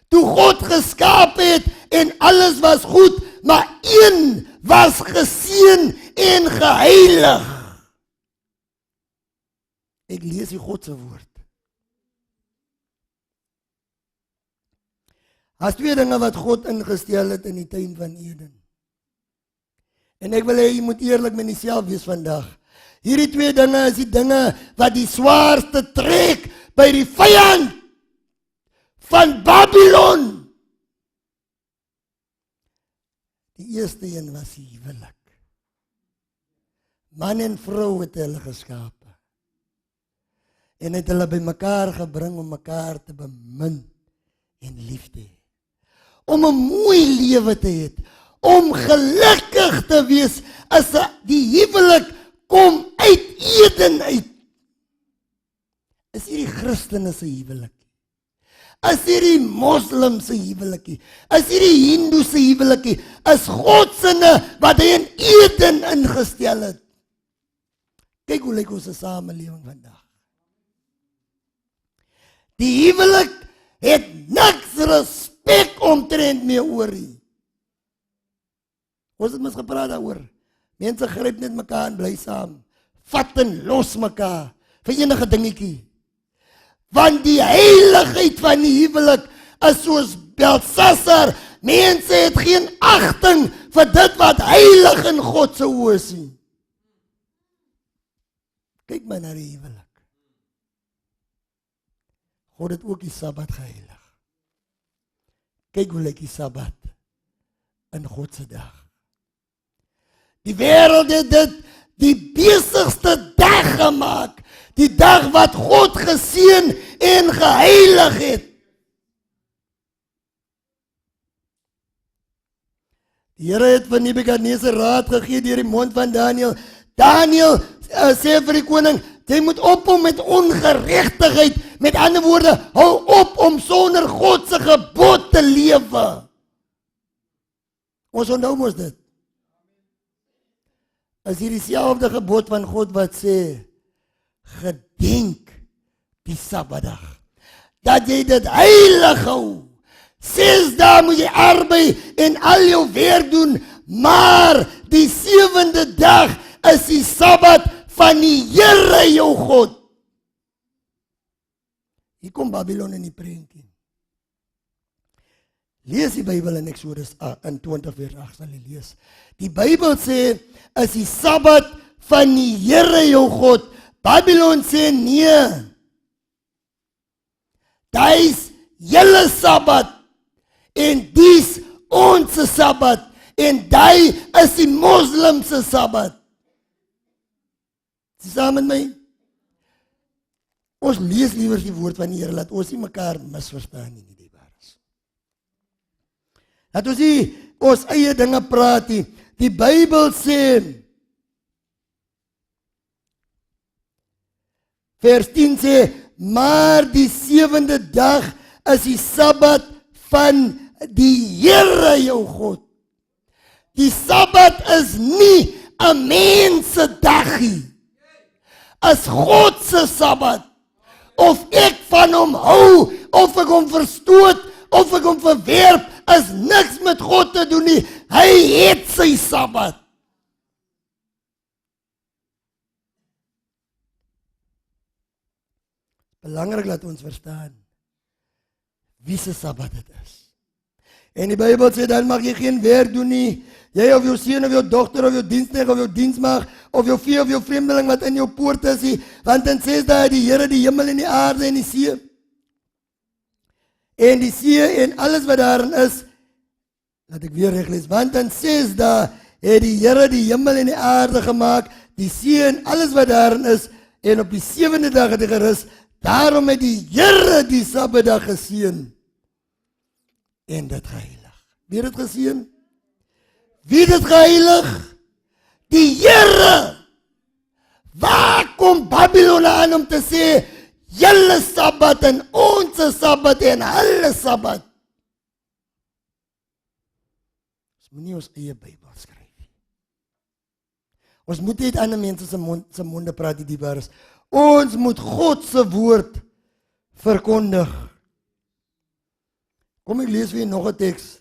Toe God geskaap het en alles was goed, maar een was geseën en geheilig. Ek lees die God se woord. As twee dinge wat God ingestel het in die tuin van Eden. En ek wil hê jy moet eerlik met jouself wees vandag. Hierdie twee dinge is die dinge wat die swaarste trek by die vyand van Babylon. Die eerste een was die huwelik. Man en vrou het hulle geskape. En het hulle by mekaar gebring om mekaar te bemin en lief te hê. Om 'n mooi lewe te hê, om gelukkig te wees, as die huwelik kom uit Eden uit. Is hierdie Christene se huwelik? Is hierdie Moslim se huwelik? Is hierdie Hindu se huwelik? Is God se wat hy in Eden ingestel het? Kyk hoe lyk ons samelewing vandag. Die huwelik het niks respek omtrent mee oor nie. Ons het mos gepraat daaroor. Mense gryp net mekaar en bly saam. Vat en los mekaar vir enige dingetjie. Want die heiligheid van die huwelik is soos Belsasar. Mense het geen agting vir dit wat heilig in God se oë is nie. Kyk maar na die huwelik. God het ook die Sabbat geheilig. Kyk hoe lyk die Sabbat in God se dag. Die wêreld het dit die besigste dag gemaak. Die dag wat God geseën en geheilig het. Die Here het van Nebukadneser raad gegee deur die mond van Daniël. Daniël sê vir die koning, jy moet ophou met ongeregtigheid. Met ander woorde, hou op om sonder God se gebod te lewe. Ons onthou mos dit. As hier dieselfde gebod van God wat sê, gedenk die Sabbatdag, dat jy dit heilig hou. 6 dae moet jy arbei en al jou werk doen, maar die 7de dag is die Sabbat van die Here jou God. Hier kom Babylon in die prentjie. Lees die Bybel in Exodus 20 vers 8 sal jy lees. Die Bybel sê, is die Sabbat van die Here jou God. Babylon sê nee. Daar is julle Sabbat en dis ons Sabbat en daai is die Moslim se Sabbat. Saam met my. Ons lees liewer die woord van die Here, laat ons nie mekaar misverstaan nie, die waarheid. Laat ons nie ons eie dinge praat nie. Die Bybel sê, vers 10 sê, maar die 7de dag is die Sabbat van die Here jou God. Die Sabbat is nie 'n mens se dag nie. Is God se Sabbat. Of ek van hom hou, of ek hom verstoot, of ek hom verwerp, is niks met God te doen nie. Hy het sy Sabbat. Belangrik dat ons verstaan. wie se Sabbat dit is. En die Bybel sê, dan mag jy geen werk doen nie. Jy of jou seun of jou dogter of jou diensknegt of jou diensmaagd of jou vee of jou vreemdeling wat in jou poort is nie, want in 6 dae het die Here die hemel en die aarde en die see. En die see en alles wat daarin is, laat ek weer reg lees, want in 6 dae het die Here die hemel en die aarde gemaak, die see en alles wat daarin is, en op die 7de dag het hy gerus. Daarom het die Here die Sabbatdag geseën en dit geheilig. Wie het dit geseën? Wie het dit geheilig? Die Here. Waar kom Babylon aan om te sê, julle Sabbat en ons Sabbat en hulle Sabbat? Ons moet nie ons eie Bybel skryf nie. Ons moet nie uit ander mense se monde praat die waar is. Ons moet God se woord verkondig. Kom ek lees weer nog 'n teks.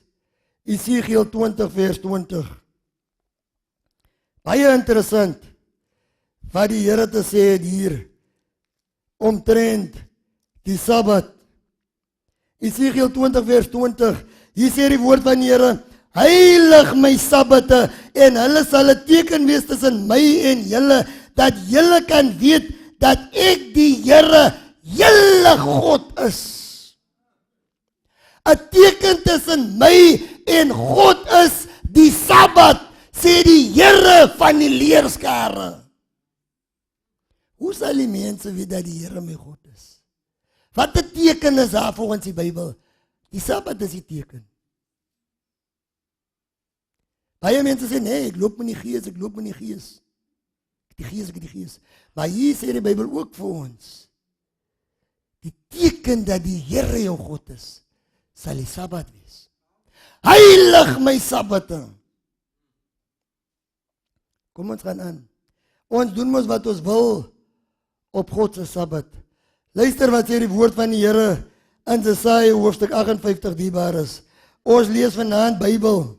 Esegiel 20 vers 20. Baie interessant wat die Here te sê het hier omtrent die Sabbat. Esegiel 20 vers 20. Hier sê die woord van die Here: heilig my Sabbate en hulle sal 'n teken wees tussen my en julle, dat julle kan weet dat ek die Here, julle God is. 'n teken tussen my en God is die Sabbat, sê die Here van die leerskare. Hoe sal die mense weet dat die Here my God is? Wat 'n teken is daar volgens die Bybel? Die Sabbat is die teken. Baie mense sê, nee, ek loop met die Gees, ek loop met die Gees. Die Gees, ek het die Gees. Maar hier sê die Bybel ook vir ons, die teken dat die Here jou God is, sal die Sabbat wees. Heilig my Sabbate. Kom ons gaan aan. Ons doen mos wat ons wil op God se Sabbat. Luister wat sê die woord van die Here in Jesaja hoofstuk 58 diebaar is. Ons lees vanaand Bybel.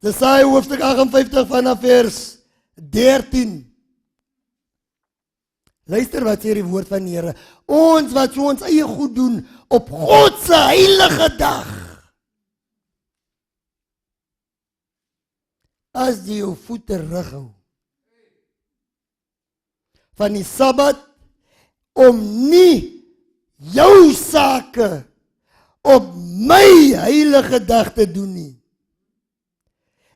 Jesaja hoofstuk 58 vanaf vers 13. Luister wat sê die woord van die Here. Ons wat so ons eie goed doen op God se heilige dag. As jy jou voete reghou van die Sabbat om nie jou sake op my heilige dag te doen nie.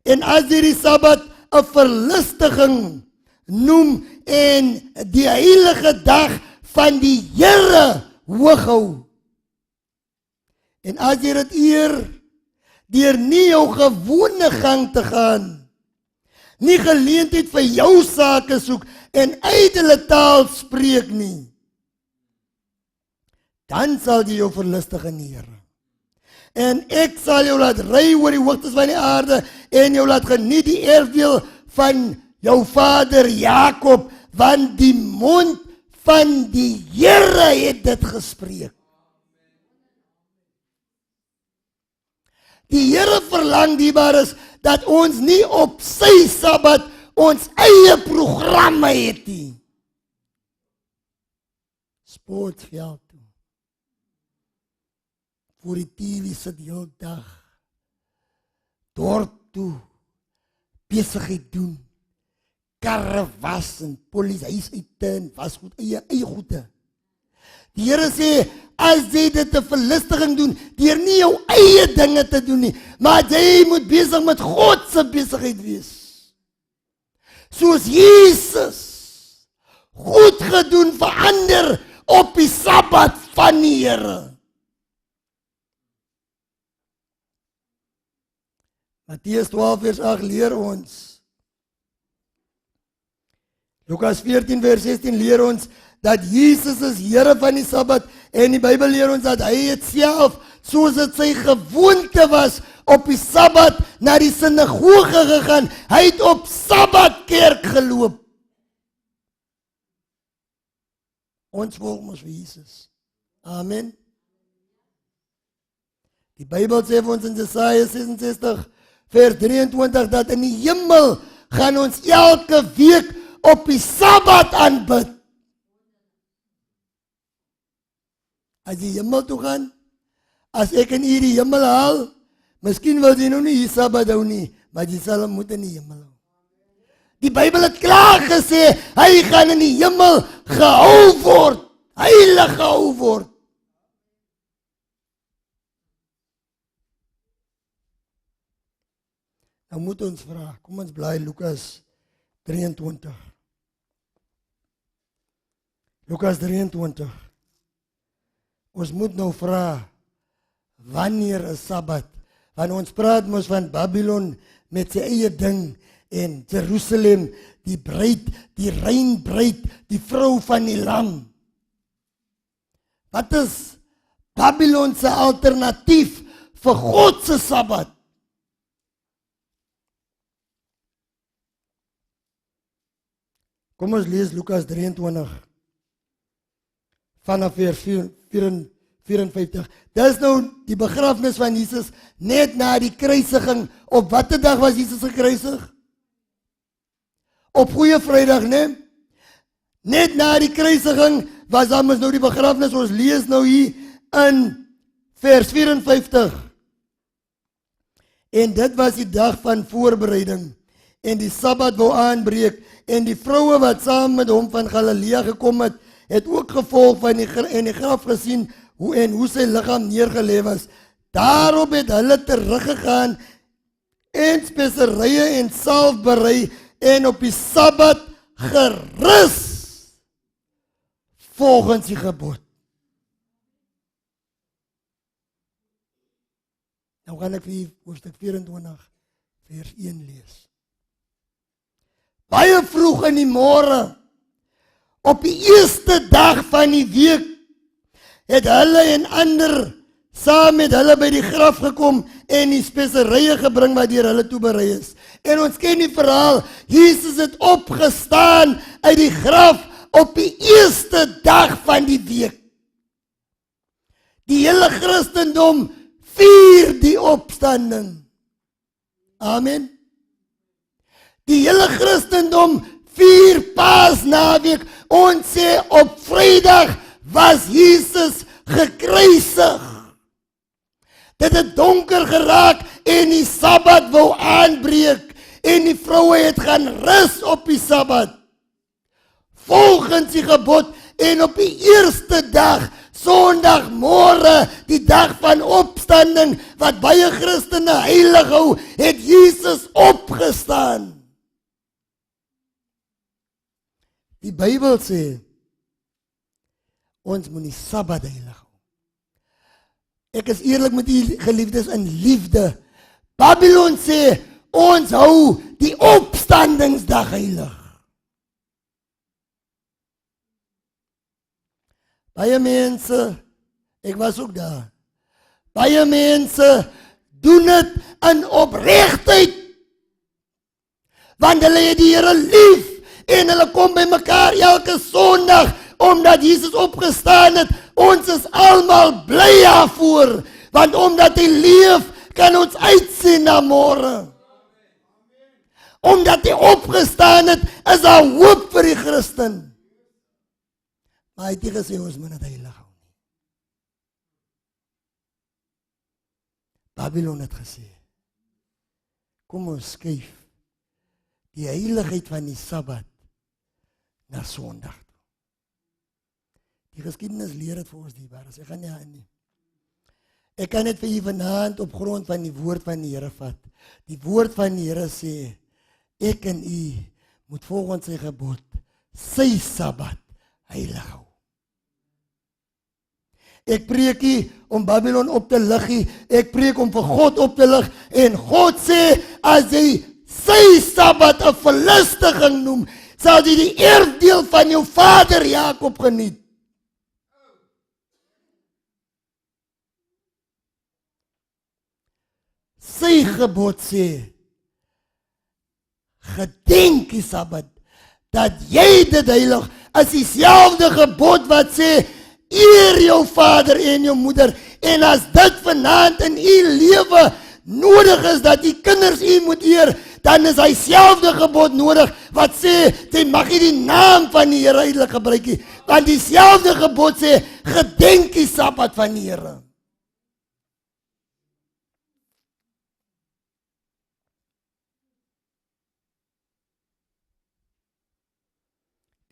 En as jy die Sabbat 'n verlustiging noem en die heilige dag van die Here hoog hou. En as jy dit eer deur nie jou gewone gang te gaan, nie geleentheid vir jou sake soek en ydelle taal spreek nie, dan sal jy jou verlustig in die Here. En ek sal jou laat ry oor die hoogtes van die aarde en jou laat geniet die erfdeel van jou vader Jakob, want die mond van die Here het dit gespreek. Die Here verlang diebaar is dat ons nie op sy Sabbat ons eie programme het nie. Sportveld toe. Voor die TV sit die hele dag. Dorp toe. Besigheid doen. Karre was en polisie huis uit en was goed, eie goede. Die Here sê, as jy dit 'n verlustiging doen, deur nie jou eie dinge te doen nie, maar jy moet besig met God se besigheid wees. Soos Jesus goed gedoen verander op die Sabbat van die Here. Matteus 12 vers 8 leer ons. Lukas 14 vers 16 leer ons dat Jesus is Here van die Sabbat en die Bybel leer ons dat hy het self, soos dit sy gewoonte was, op die Sabbat na die sinagoge gegaan. Hy het op Sabbat kerk geloop. Ons volg mos vir Jesus. Amen. Die Bybel sê vir ons in Jesaja 66 vers 23 dat in die hemel gaan ons elke week op die Sabbat aanbid. as jy hemel toe gaan, as ek en u die hemel haal, miskien wil jy nou nie hier Sabbat hou nie, maar jy sal hom moet in die hemel hou. Die Bybel het klaar gesê, hy gaan in die hemel gehou word, heilig gehou word. Nou moet ons vra, kom ons blaai Lukas 23. Lukas 23. Ons moet nou vra, wanneer is Sabbat? Want ons praat mos van Babylon met sy eie ding en Jerusalem, die bruid, die rein bruid, die vrou van die lam. Wat is Babylon se alternatief vir God se Sabbat? Kom ons lees Lukas 23 vanaf vers 54. Dis nou die begrafnis van Jesus net na die kruisiging. Op watter dag was Jesus gekruisig? Op Goeie Vrydag, né? Net na die kruisiging was dan nou die begrafnis. Ons lees nou hier in vers 54. En dit was die dag van voorbereiding en die Sabbat wou aanbreek en die vroue wat saam met hom van Galilea gekom het ook gevolg van die graf gesien hoe sy liggaam neergelê was. Daarop het hulle teruggegaan en speserye en salf berei en op die Sabbat gerus volgens die gebod. Nou gaan ek vir hoofstuk 24 vers 1 lees. Baie vroeg in die môre, op die eerste dag van die week, het hulle en ander saam met hulle by die graf gekom en die speserye gebring wat deur hulle toeberei is. En ons ken die verhaal, Jesus het opgestaan uit die graf op die eerste dag van die week. Die hele Christendom vier die opstanding. Amen. Die hele Christendom vier Paasnaweek. Ons sê op Vrydag was Jesus gekruisig. Dit het donker geraak en die Sabbat wou aanbreek en die vroue het gaan rus op die Sabbat. Volgens die gebod en op die eerste dag, Sondagmôre, die dag van opstanding, wat baie Christene heilig hou, het Jesus opgestaan. Die Bybel sê, ons moet die Sabbat heilig hou. Ek is eerlik met u geliefdes in liefde. Babylon sê, ons hou die opstandingsdag heilig. Baie mense, ek was ook daar. Baie mense doen dit in opregtheid. Want hulle het die Here lief en hulle kom by mekaar elke Sondag omdat Jesus opgestaan het. Ons is almal bly daarvoor, want omdat hy leef, kan ons uitsien na môre. Omdat hy opgestaan het, is daar hoop vir die Christen. Maar hy het nie gesê ons moet dit heilig hou nie. Babylon het gesê, kom ons skuif die heiligheid van die Sabbat na Sondag toe. Die geskiedenis leer dit vir ons die waar. Ek gaan nie aan nie. Ek kan net vir u vanaand op grond van die woord van die Here vat. Die woord van die Here sê, ek en u moet volgens sy gebod sy Sabbat heilig hou. Ek preek nie om Babylon op te lig nie, ek preek om vir God op te lig, en God sê, as jy sy Sabbat 'n verlustiging noem, sal jy die erfdeel van jou vader Jakob geniet. Sy gebod sê, gedenk die Sabbat, dat jy dit heilig, as dieselfde gebod wat sê, eer jou vader en jou moeder, en as dit vanaand in u lewe nodig is, dat die kinders u moet eer, dan is hy selfde gebod nodig, wat sê, jy mag nie die naam van die Here uitlik gebruik nie, Want dieselfde gebod sê, gedenk die Sabbat van die Here.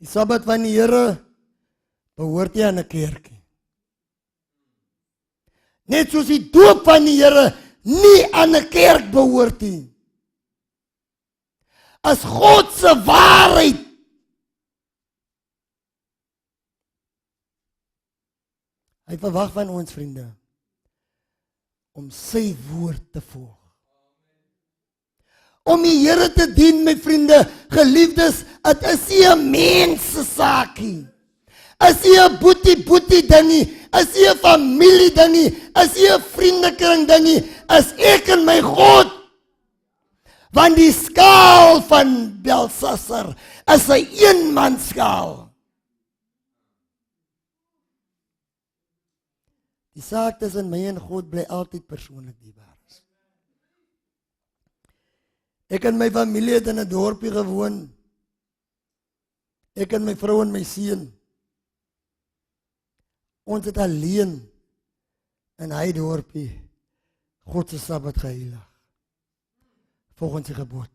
Die Sabbat van die Here behoort nie aan 'n kerkie. Net soos die doop van die Here nie aan 'n kerk behoort nie. As God se waarheid hy verwag van ons vriende om sy woord te volg. Om die Here te dien, my vriende, geliefdes, dit is nie 'n mens se saakie. Is nie 'n boetie ding nie, is nie 'n familie ding nie, is nie 'n vriendekring ding nie, is ek en my God. Want die skaal van Belsasar is 'n eenmanskaal. Die saak tussen my en God bly altyd persoonlik dierbaar. Ek en my familie het in 'n dorpie gewoon. Ek en my vrou en my seun. Ons het alleen in hy dorpie God se Sabbat geheilig. Volgens die gebod.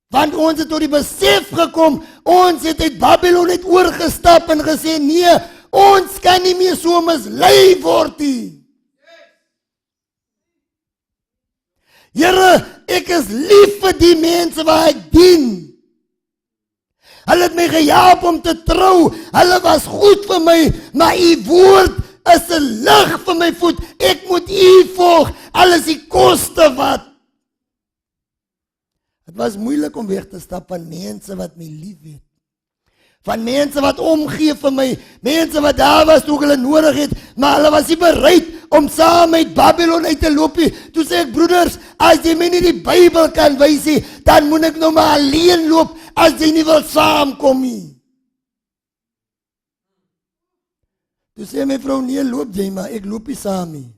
Want ons het tot die besef gekom, ons het uit Babylon uit oorgestap en gesê, nee, ons kan nie meer so mislei word nie. Here, ek is lief vir die mense wat ek dien. Hulle het my gehelp om te trou, hulle was goed vir my, maar u woord is 'n lig vir my voet, ek moet u volg, alles die koste wat. Het was moeilik om weg te stap van mense wat my lief het. Van mense wat omgee vir my, mense wat daar was toe hulle nodig het, maar hulle was nie bereid om saam met Babylon uit te loop nie. Toe sê ek, broeders, as jy my nie die Bybel kan wys nie, dan moet ek nou maar alleen loop, as jy nie wil saamkom nie. Toe sê my vrou, nee, loop jy maar, ek loop nie saam nie.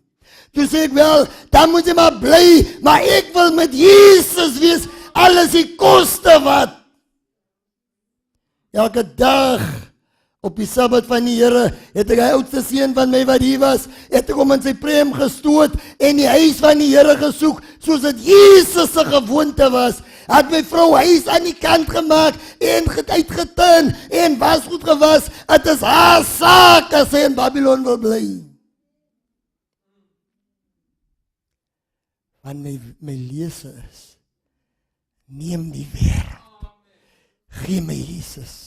Toe sê ek, wel, dan moet jy maar bly, maar ek wil met Jesus wees, alles die koste wat. Elke dag op die Sabbat van die Here het ek die oudste seun van my wat hier was, het ek hom in sy prem gestoot en die huis van die Here gesoek, soos dit Jesus se gewoonte was. Het my vrou huis aan die kant gemaak en uitgetuin en was goed gewas. Het is haar saak as sy in Babylon wil bly. Want my lese is, neem die wêreld, gee my Jesus.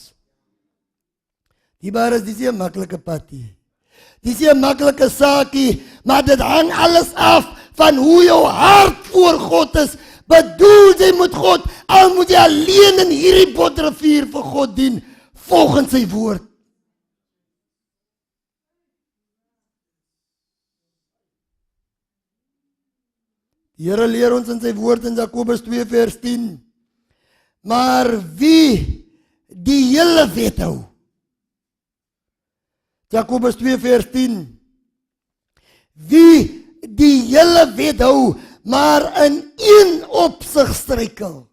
Die baar is, dis nie 'n maklike pad nie. Dis nie 'n maklike saakie, maar dit hang alles af van hoe jou hart voor God is. Bedoel jy met God, al moet jy alleen in hierdie botrivier vir God dien, volgens sy woord. Die Here leer ons in sy woord in Jakobus 2 vers 10, maar wie die hele wet hou, Jakobus 2 vers 10, wie die hele wet hou, maar in een opsig struikel,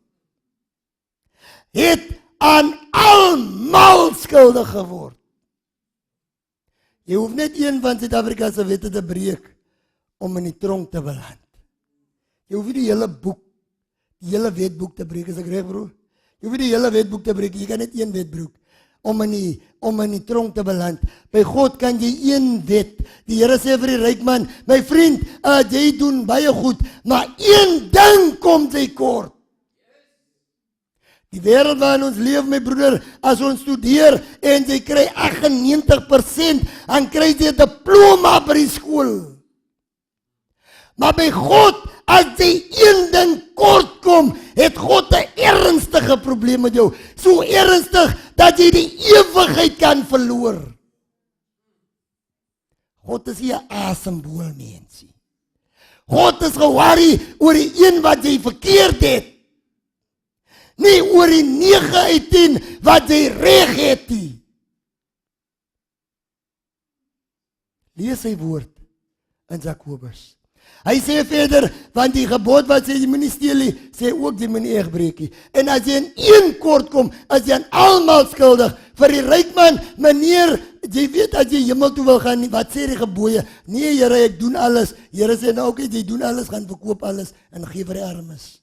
het aan almal skuldig geword. Jy hoef net een van Suid-Afrika se wette te breek om in die tronk te beland. Jy hoef nie die hele boek, die hele wetboek te breek, is ek reg, broer? Jy hoef nie die hele wetboek te breek, jy kan net een wet breek om in die tronk te beland. By God kan jy een wet. Die Here sê vir die ryk man, my vriend, jy doen baie goed, maar een ding kom jy kort. Die wêreld waarin ons leef, my broeder, as ons studeer en jy kry 98%, dan kry jy 'n diploma by die skool. Maar by God, as jy een ding kort kom, het God 'n ernstige probleem met jou. So ernstig dat jy die ewigheid kan verloor. God is nie 'n asemboel mensie. God is ge-worry oor die een wat jy verkeerd het. Nie oor die 9 uit 10 wat jy reg het nie. Lees sy woord in Jakobus. Hy sê verder, want die gebod wat sê jy moet nie steel nie, sê ook jy moet nie egbreek nie. En as jy in een kort kom, as jy aan almal skuldig, vir die ryk man, meneer, jy weet as jy hemel toe wil gaan, wat sê die gebooie? Nee Here, ek doen alles. Here sê nou, okay, jy doen alles, gaan verkoop alles en gee vir die armes.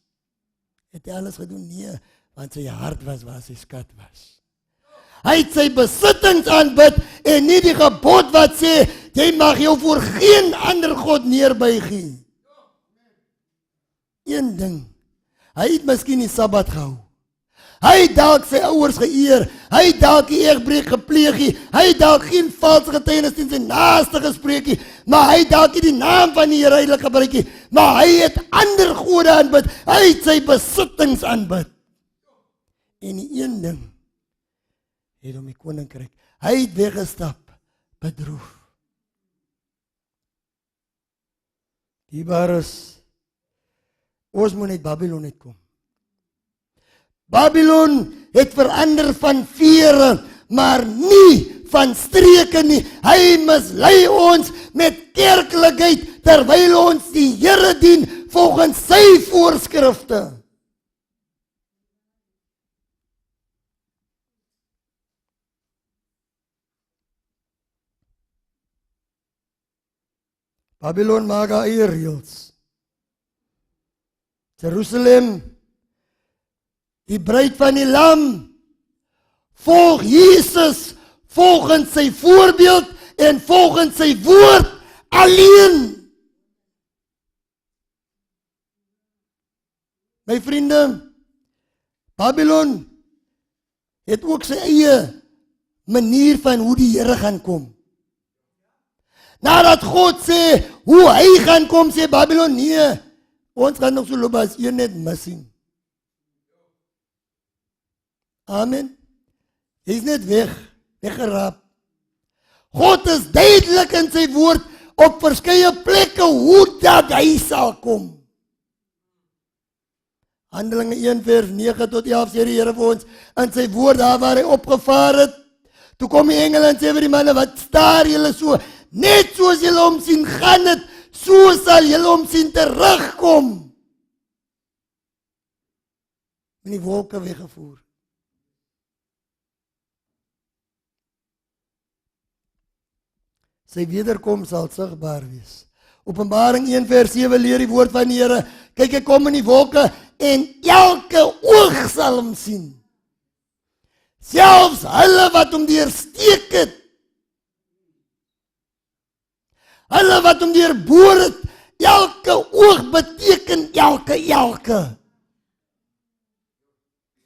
Het hy alles gedoen? Nee, want sy hart was waar sy skat was. Hy het sy besittings aanbid en nie die gebod wat sê, jy mag jou voor geen ander God neerbuig nie. Een ding, hy het miskien die Sabbat gehou. Hy het dalk sy ouers geëer, hy het dalk die egbreek gepleeg nie, hy het dalk geen valse getuienis teen sy naaste gespreek nie, maar hy het dalk nie die naam van die Here heilig gebruik nie, maar hy het ander gode aanbid, hy het sy besittings aanbid. En die een ding, het om die koninkryk, hy het weggestap, bedroef. Die waar is, ons moet uit Babylon uitkom. Babylon het verander van vere, maar nie van streke nie. Hy mislei ons met kerklikheid, terwyl ons die Here dien volgens sy voorskrifte. Babylon maak haar eie reëls. Jerusalem, die bruid van die lam, volg Jesus volgens sy voorbeeld en volgens sy woord alleen. My vriende, Babylon het ook sy eie manier van hoe die Here gaan kom. Nadat God sê hoe hy gaan kom, sê Babylon, nee, ons gaan nog so loop as een net missing. Amen. Hy is net weggeraap. God is duidelik in sy woord op verskeie plekke hoe dat hy sal kom. Handelinge 1 vers 9 tot 11 sê die Here vir ons in sy woord daar waar hy opgevaar het. Toe kom die engele en sê vir die manne, wat staar julle so? Net soos julle hom sien gaan het, so sal julle hom sien terugkom. En die wolke weggevoer. Sy wederkom sal sigbaar wees. Openbaring 1 vers 7 leer die woord van die Here, kyk, hy kom in die wolke en elke oog sal hom sien. Selfs hulle wat hom deursteek het. Hulle wat hom deurboor het, elke oog beteken elke.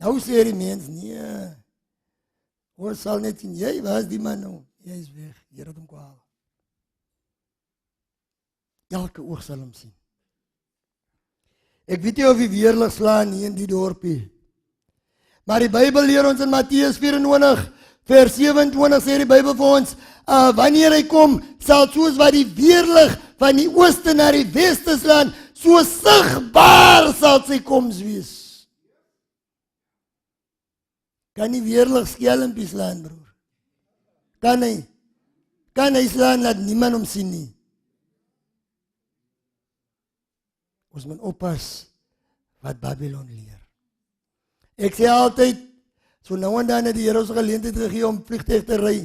Nou sê die mens, nee, ons sal net sien, jy was die man nou, jy is weg, Here het hom kwaal. Elke oog sal hom sien. Ek weet nie of die weerlig slaan hier in die dorpie, maar die Bybel leer ons in Matteus 24, vers 27 sê die Bybel vir ons, wanneer hy kom, sal soos wat die weerlig van die ooste na die weste slaan, so sigbaar sal sy koms wees. Kan die weerlig skelmpie slaan, broer? Kan hy? Kan hy slaan dat niemand hom sien nie? Ons moet oppas wat Babylon leer. Ek sê altyd, so nou en dan het die Here ons geleentheid gegee om vliegtuig te ry.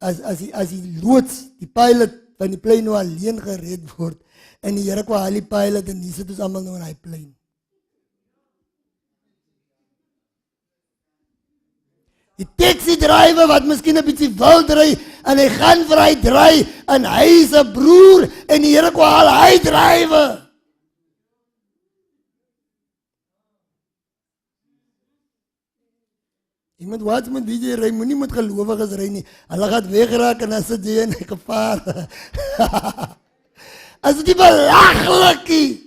As die loods, die pilot van die plane nou alleen gered word, en die Here kwaal die pilot en die sit ons allemaal nou in die plane. Die taxi driver wat miskien 'n bietjie wil dry, en hy gaan vir hy dry, en hy is 'n broer, en die Here kwaal hy driver. Iemand wat moet wie jy ry, moenie met gelowiges ry nie. Hulle gaan wegraak en dan sit jy in gevaar. As dit belaglik is.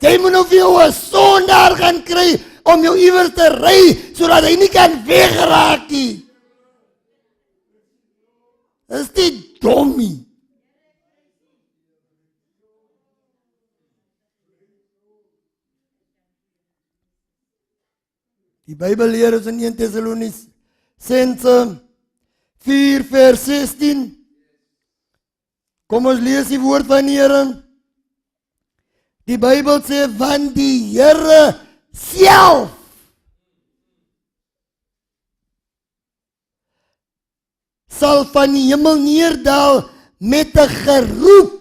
Jy moet nou vir jou 'n sondaar gaan kry om jou iewers te ry sodat hy nie kan wegraak nie. Dis die dommie. Die Bybel leer ons in 1 Tessalonisense 4 vers 16. Kom ons lees die woord van die Here. Die Bybel sê, want die Here self sal van die hemel neerdal met 'n geroep.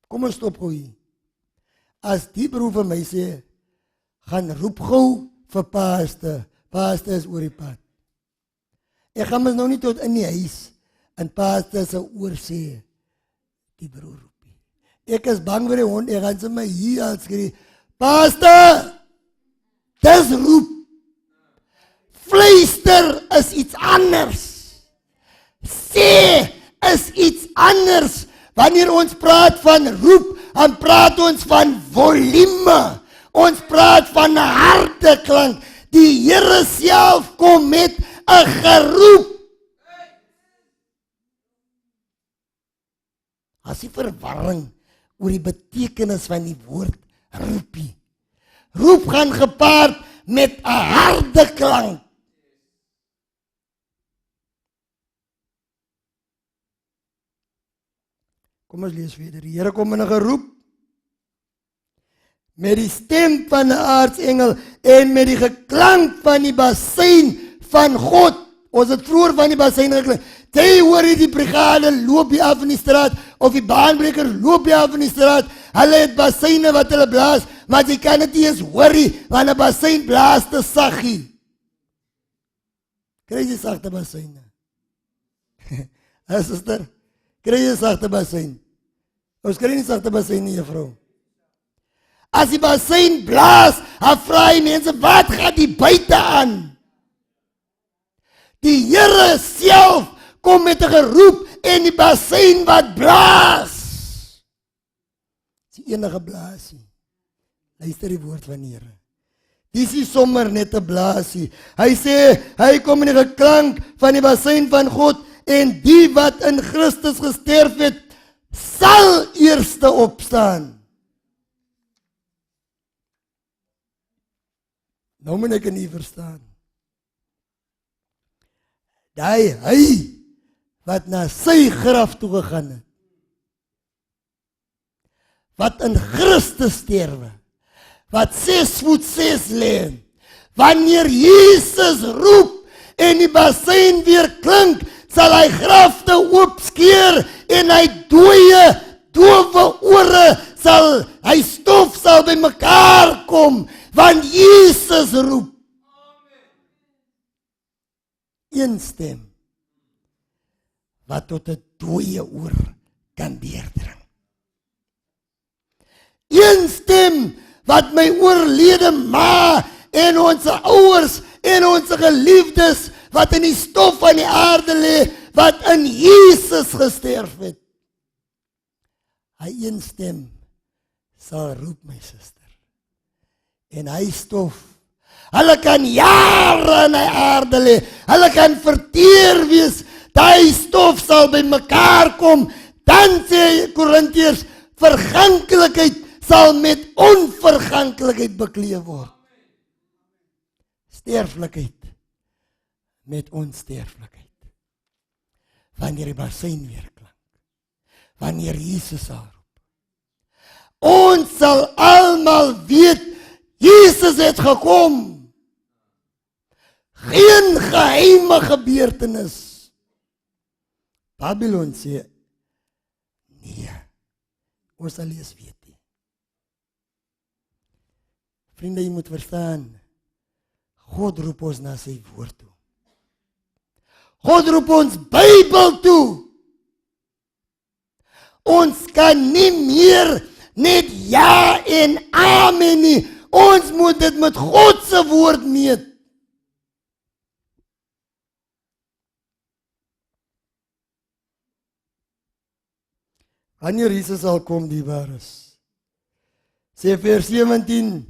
Kom ons stop gou hier. As die broer vir my sê, gaan roep gou vir paaste. Paaste is oor die pad. Ek gaan mos nou nie tot in die huis en paaste se oor sê, die broer roep nie. Ek is bang vir die hond, ek gaan sy my hier al skree, paaste, dis roep. Fluister is iets anders. Sê is iets anders. Wanneer ons praat van roep, dan praat ons van volume. Ons praat van 'n harde klank. Die Here self kom met 'n geroep. As jy verwarring oor die betekenis van die woord roepie. Roep gaan gepaard met 'n harde klank. Kom ons lees verder. Die Here kom in 'n geroep met die stem van 'n aartsengel en met die geklank van die bassein van God. Ons het vroeër van die bassein geklank. Jy hoor die brigade loop hier af in die straat of die baanbreker loop hier af in die straat. Hulle het basseine wat hulle blaas, maar jy kan dit nie eens hoor nie, want 'n bassein blaas te saggie. Kry jy sagte basseine? Suster, kry jy sagte bassein? Ons kry nie sagte basseine nie, juffrou. As die bassein blaas, dan vra die mense, wat gaan die buite aan? Die Here self kom met 'n geroep en die bassein wat blaas. Dis die enige blaasie. Luister die woord van die Here. Dis nie sommer net 'n blaasie. Hy sê, hy kom in die geklank van die bassein van God en die wat in Christus gesterf het, sal eerste opstaan. Nou moet ek nie verstaan. Hy wat na sy graf toe gegaan het, wat in Christus sterwe, wat 6 voet 6 lê, wanneer Jesus roep en die bassein weer klink, sal hy grafte oopskeer en hy dooie, dowe ore sal, hy stof sal by mekaar kom, want Jesus roep. Een stem wat tot 'n dooie oor kan deurdring. Een stem wat my oorlede ma en ons ouers en ons geliefdes wat in die stof van die aarde lê, wat in Jesus gesterf het. Hy een stem sal roep, my suster. En hy stof. Hulle kan jare in die aarde lê. Hulle kan verteer wees. Daai stof sal by mekaar kom. Dan sê Korintiërs, verganklikheid sal met onverganklikheid bekleed word. Sterflikheid met onsterflikheid. Wanneer die bassein weer klink. Wanneer Jesus sal roep. Ons sal almal weet, Jesus het gekom. Geen geheime gebeurtenis. Babylon sê, nee, ons sal eers weet nie. Vriende, jy moet verstaan, God roep ons na sy woord toe. God roep ons Bybel toe. Ons kan nie meer net ja en amen nie. Ons moet dit met God se woord meet. Wanneer Jesus sal kom, die waar is. Sê vers 17,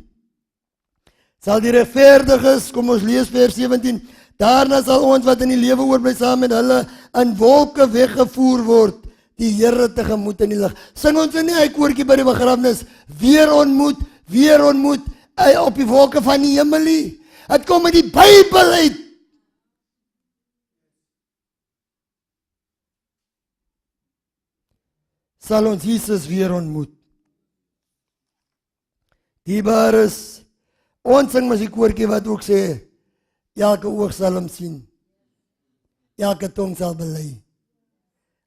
sal die regverdiges, kom ons lees vers 17, daarna sal ons wat in die lewe oorbly saam met hulle in wolke weggevoer word, die Here tegemoet in die lig. Sing ons in die koortjie by die begrafnis, weer ontmoet, op die wolke van die hemel. Het kom uit die Bybel uit. Sal ons Jesus weer ontmoet. Diebaar is, ons sing mas die koortjie wat ook sê, elke oog sal hom sien. elke tong sal bely.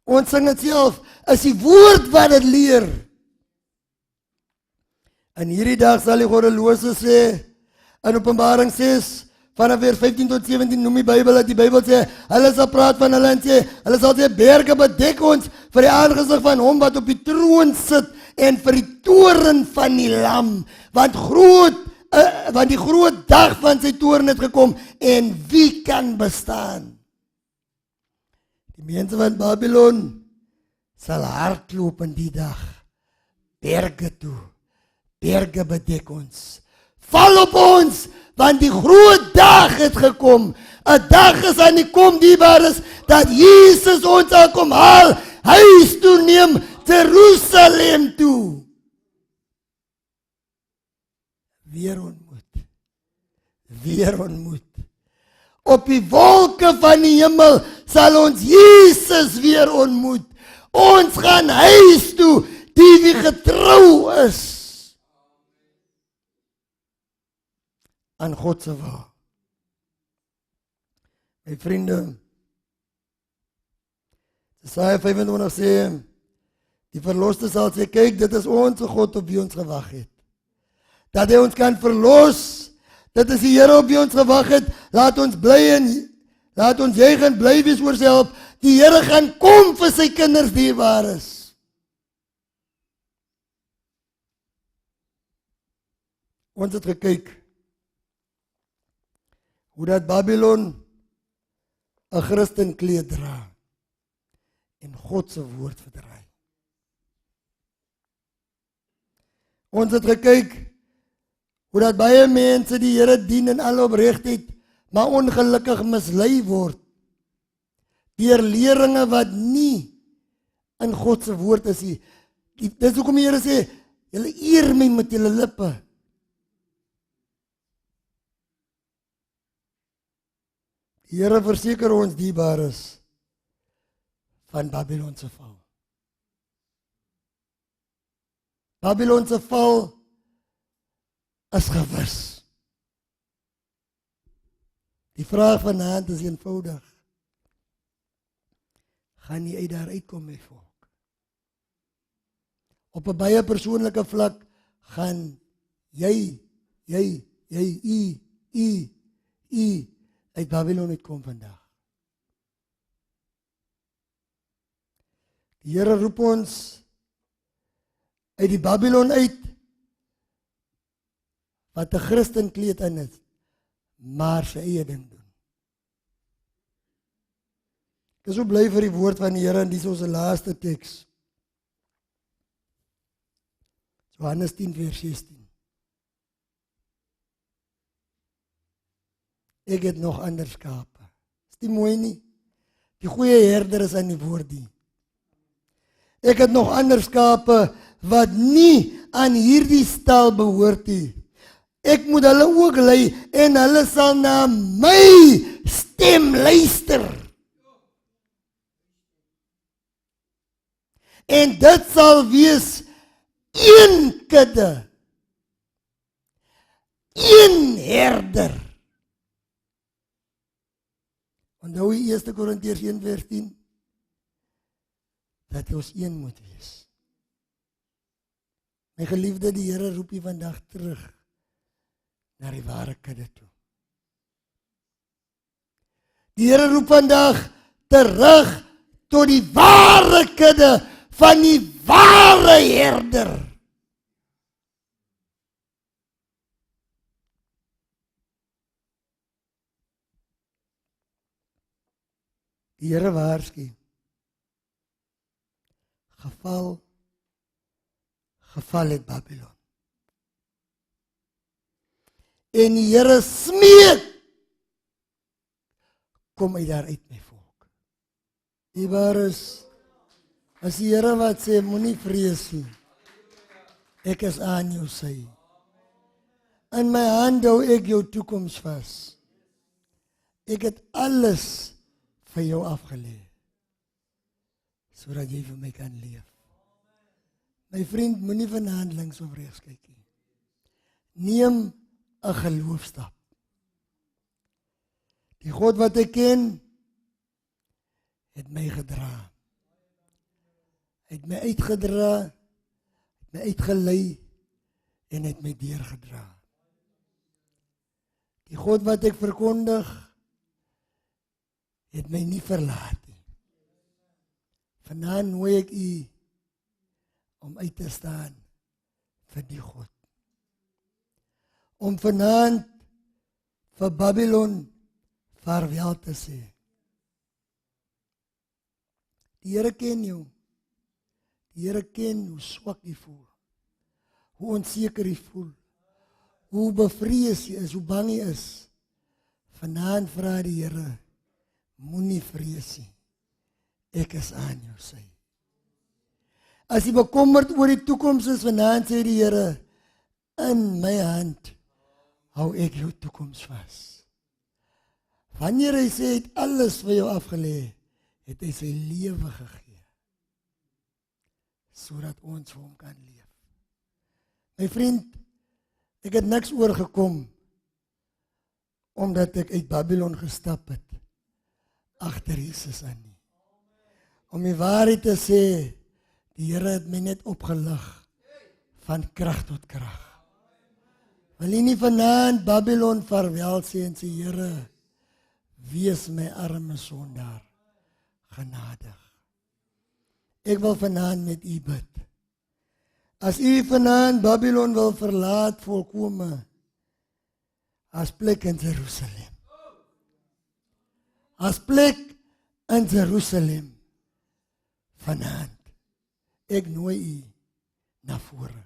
Ons sing dit self, is die woord wat dit leer. En hierdie dag sal die Goddelose sê, in Openbaring 6, vanaf vers 15 tot 17 noem die Bybel dat die Bybel sê, hulle sal praat van hulle en sê, hulle sal sê, berge bedek ons vir die aangesig van hom wat op die troon sit en vir die toren van die lam, want die groot dag van sy toren het gekom en wie kan bestaan? Die mense van Babylon sal hardloop in die dag, berge toe, berge bedek ons, val op ons, want die groot dag het gekom, 'n dag is aan die kom dierbaar is, dat Jesus ons sal kom haal, huis toe neem, Jerusalem toe. Weer ontmoet. Op die wolke van die hemel sal ons Jesus weer ontmoet. Ons gaan huis toe, die wie getrou is aan God se wil. My vriende, Jesaja 25 sê, die verloste sal sê, kyk, dit is ons God op wie ons gewag het. Dat hy ons kan verlos, dit is die Here op wie ons gewag het, laat ons juig en bly wees oor sy hulp, die Here gaan kom vir sy kinders dierbaar is. Ons het gekyk, hoe dat Babylon 'n Christen kleed dra en God se woord verdraai. Ons het gekyk hoe dat baie mense die Here dien in alle opregtheid, maar ongelukkig mislei word deur leringe wat nie in God se woord is nie. Dis hoekom die Here sê, julle eer my met julle lippe. Die Here verseker ons dierbaar is van Babylon se val. Babylon se val is gewis. Die vraag vanaand is eenvoudig. Gaan jy uit daar uitkom, my volk? Op 'n baie persoonlike vlak gaan jy uit Babylon uitkom vandag. Die Here roep ons uit die Babylon uit, wat 'n Christen kleed aan is, maar sy eie ding doen. Ek is so bly vir die woord van die Here, en dis ons laaste teks. Johannes 10 vers 16. Ek het nog ander skape. Is dit mooi nie? Die goeie herder is aan die woord die. Ek het nog ander skape wat nie aan hierdie stal behoort nie. Ek moet hulle ook lei en hulle sal na my stem luister. En dit sal wees een kudde, een herder. Onthou jy 1 Korintiërs 1 vers 10? Dat ons een moet wees. My geliefde, die Here roep jy vandag terug na die ware kudde toe. Die Here roep vandag terug tot die ware kudde van die ware herder. Die Here waarsku. Geval het Babylon. En die Here smeek, kom uit daar uit my volk. Die waar is, as die Here wat sê, moenie vrees nie. Ek is aan jou sy. In my hand hou ek jou toekoms vas. Ek het alles vir jou afgelê, sodat jy vir my kan leef. My vriend, moenie vanaand links of regs kyk nie. Neem 'n geloofstap. Die God wat ek ken, het my gedra. Hy het my uitgedra, het my uitgelei en het my deurgedra. Die God wat ek verkondig, het my nie verlaat nie. Vanaand nooi ek u om uit te staan vir die God. Om vanaand vir Babylon vaarwel te sê. Die Here ken jou. Die Here ken hoe swak jy voel. Hoe onseker jy voel. Hoe bevrees jy is, hoe bang jy is. Vanaand vra die Here, moenie vrees nie. Ek is aan jou sy. As jy bekommerd oor die toekoms is, vanaand sê die Here, in my hand hou ek jou toekoms vas. Wanneer hy sê, het alles vir jou afgelê, het hy sy lewe gegee, sodat ons vir hom kan leef. My vriend, ek het niks oorgekom, omdat ek uit Babylon gestap het, agter Jesus aan nie. Om die waarheid te sê, die Here het my net opgelig, van krag tot krag. Wil jy nie vanaand Babylon vaarwel sê en sê, Here, wees my arme sondaar genadig. Ek wil vanaand met u bid. As u vanaand Babylon wil verlaat volkome, as plek in Jerusalem. As plek in Jerusalem. Vanaand. Ek nooi u na vore.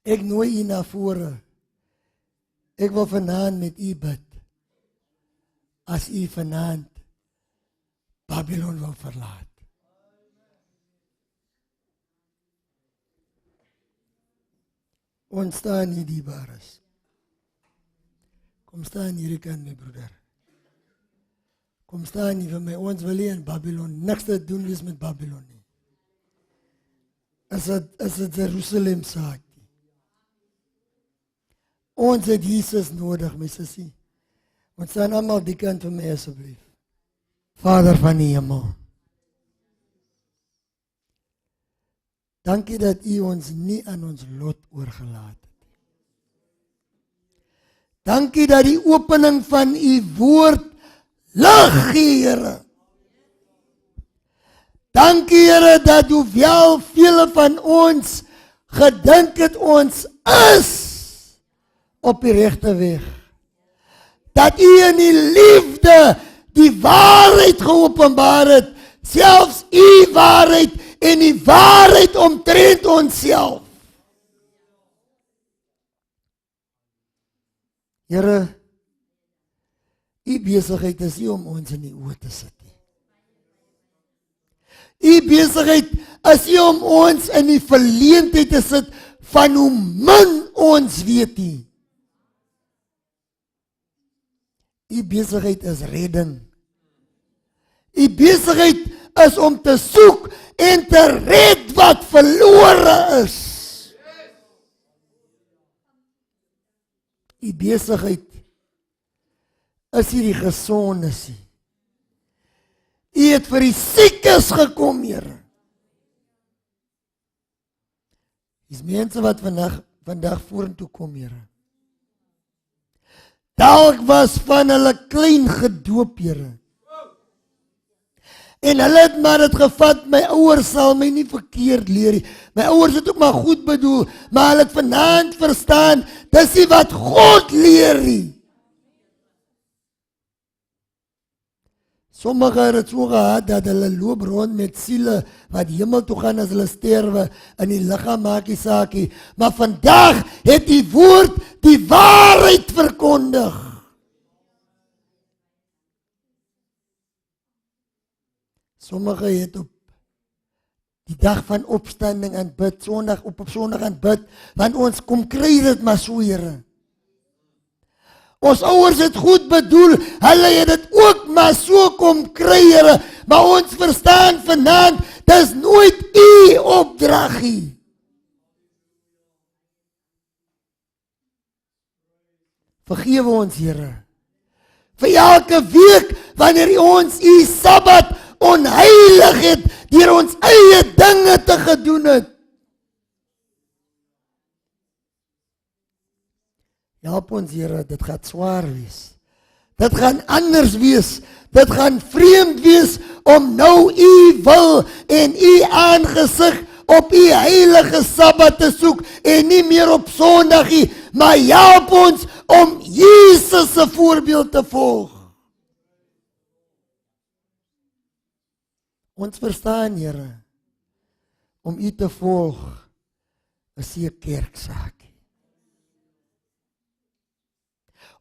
Ek nooi u na vore. Ek wil vanaand met u bid. As u vanaand Babylon wil verlaat. Ons staan hier die bares. Kom staan hierdie kant, my broeder. Kom staan hier vir my. Ons wil hier in Babylon niks te doen wees met Babylon nie. As het Jerusalem saak. Ons het Jesus nodig, my sussie. Ons staan allemaal die kant van my asseblief. Vader van die hemel. Dankie dat u ons nie aan ons lot oorgelaat het. Dankie dat die opening van u woord lig gee, Here. Dankie, Here, dat hoewel vele van ons gedink het ons is op die regte weg. Dat u in die liefde die waarheid geopenbaar het, selfs u waarheid en die waarheid omtrent onsself. Here, u besigheid is nie om ons in die oë te sit nie. U besigheid is nie om ons in die verleentheid te sit van hoe min ons weet nie. U besigheid is redding. U besigheid is om te soek en te red wat verlore is. U besigheid is nie die gesondes nie. U het vir die siekes gekom, Here. Dis mense wat vandag vorentoe kom, Here. Dalk was van hulle klein gedoop, Here. En hulle het maar het gevat, my ouers sal my nie verkeerd leer nie. My ouers het ook maar goed bedoel, maar hulle het vanaand verstaan, dis nie wat God leer nie. Sommige het het so gehad, dat hulle loop rond met siele, wat hemel toe gaan as hulle sterwe, in die lichaam maak die saakie. Maar vandag het die woord die waarheid verkondig. Sommige het op die dag van opstanding aanbid, op Sondag aanbid, want ons kom kry dit maar so, Here. Ons ouers het goed bedoel, hulle het dit ook maar so kom kry, Here, maar ons verstaan vanaand, dis nooit u opdragie. Vergewe ons, Here. Vir elke week wanneer U ons U Sabbat onheilig het, deur ons eie dinge te gedoen het. Help ons, Here, dit gaan swaar wees. Dit gaan anders wees. Dit gaan vreemd wees om nou U wil en U aangesig op U heilige Sabbat te soek en nie meer op Sondag nie, maar help ons om Jesus se voorbeeld te volg. Ons verstaan, Here, om U te volg is nie 'n kerksaak.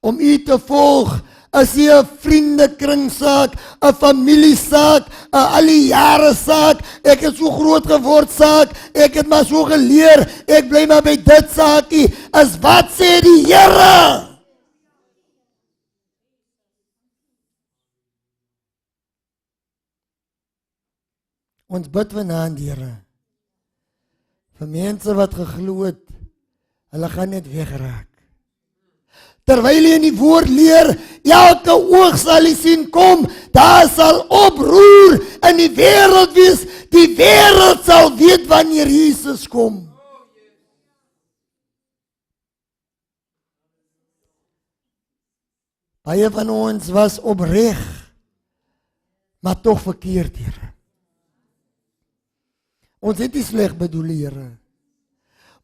Om U te volg is nie 'n vriendekringsaak, 'n familiesaak, 'n al die jare saak, ek het so groot geword saak, ek het maar so geleer, ek bly maar by dit saakie, is wat sê die Here? Ons bid vanaand, Here, vir mense wat geglo het, hulle gaan net wegraak. Terwyl jy in die woord leer, elke oog sal jy sien kom, daar sal oproer in die wêreld wees, die wêreld sal weet wanneer Jesus kom. Baie van ons was opreg, maar tog verkeerd, Here. Ons het nie sleg bedoel, Here.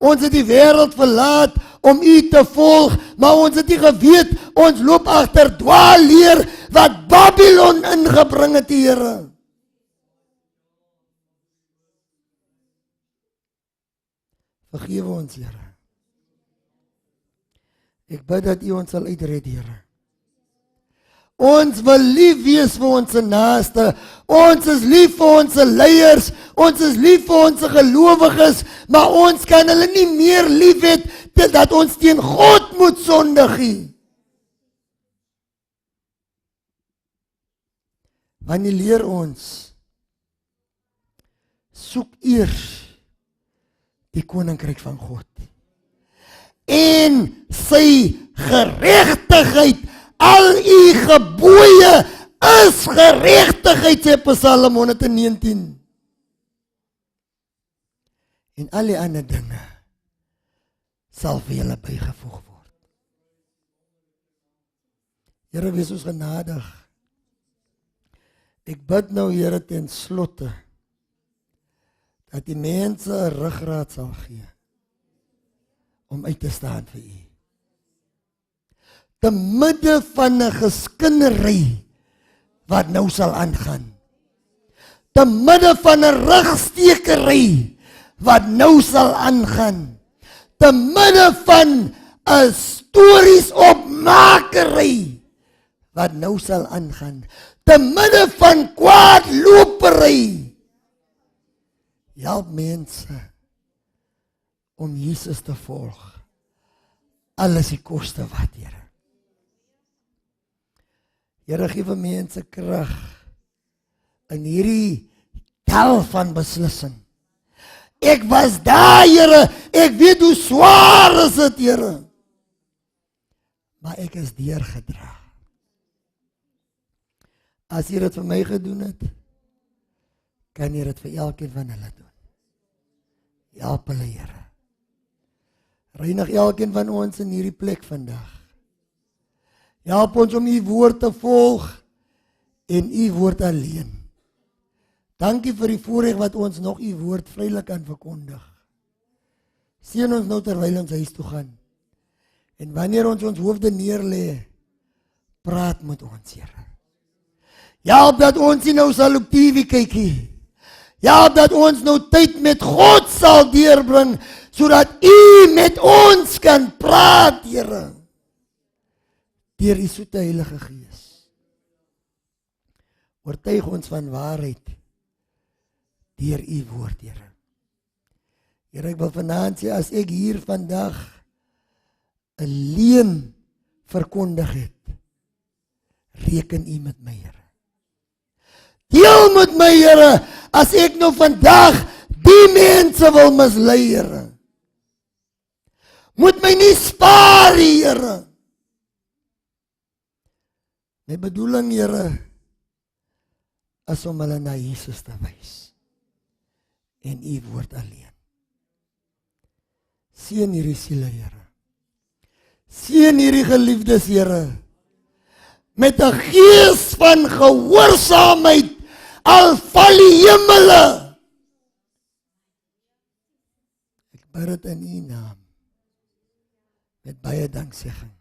Ons het die wêreld verlaat om U te volg, maar ons het nie geweet, ons loop agter dwaalleer wat Babylon ingebring het, Here. Vergewe ons, Here. Ek bid dat U ons sal uitred, Here. Ons wil lief wees vir ons naaste, ons is lief vir ons leiers, ons is lief vir ons gelowiges, maar ons kan hulle nie meer lief hê dat ons teen God moet sondig nie. Wanneer leer ons, soek eers die koninkryk van God en sy geregtigheid. Al U gebooie is geregtigheid, sê Psalm 119. En al die ander dinge sal vir julle bygevoeg word. Here, wees ons genadig. Ek bid nou, Here, ten slotte, dat die mense 'n ruggraat sal gee om uit te staan vir U. Te midde van 'n geskindery wat nou sal aangaan. Te midde van 'n rugstekery wat nou sal aangaan. Te midde van 'n stories opmakery wat nou sal aangaan. Te midde van kwaadlopery. Help mense om Jesus te volg. Alles die koste wat, Here. Here, gee vir mense krag in hierdie tel van beslissing. Ek was daar, Here, ek weet hoe swaar is dit, Here. Maar ek is deurgedra. As jy dit vir my gedoen het, kan jy dit vir elkeen van hulle doen. Help hulle, Here. Reinig elkeen van ons in hierdie plek vandag. Help ons om U woord te volg en U woord alleen. Dankie vir die voorreg wat ons nog U woord vrylik kan verkondig. Seën ons nou terwyl ons huis toe gaan. En wanneer ons hoofde neerlê, praat met ons, Here. Help dat ons nie nou sal op TV kyk nie. Help dat ons nou tyd met God sal deurbring, sodat U met ons kan praat, Here. Deur U soete Heilige Gees. Oortuig ons van waarheid deur U woord, Here. Here, ek wil vanaand sê, as ek hier vandag 'n leuen verkondig het, reken U met my, Here. Deel met my, Here, as ek nou vandag die mense wil mislei, Here. Moet my nie spaar, Here. My bedoeling, Here, as om hulle na Jesus te wys en u woord alleen. Seën hierdie siele, Here. Seën hierdie geliefdes, Here, met 'n gees van gehoorsaamheid, al val die hemele. Ek bid dit in u naam, met baie danksegging.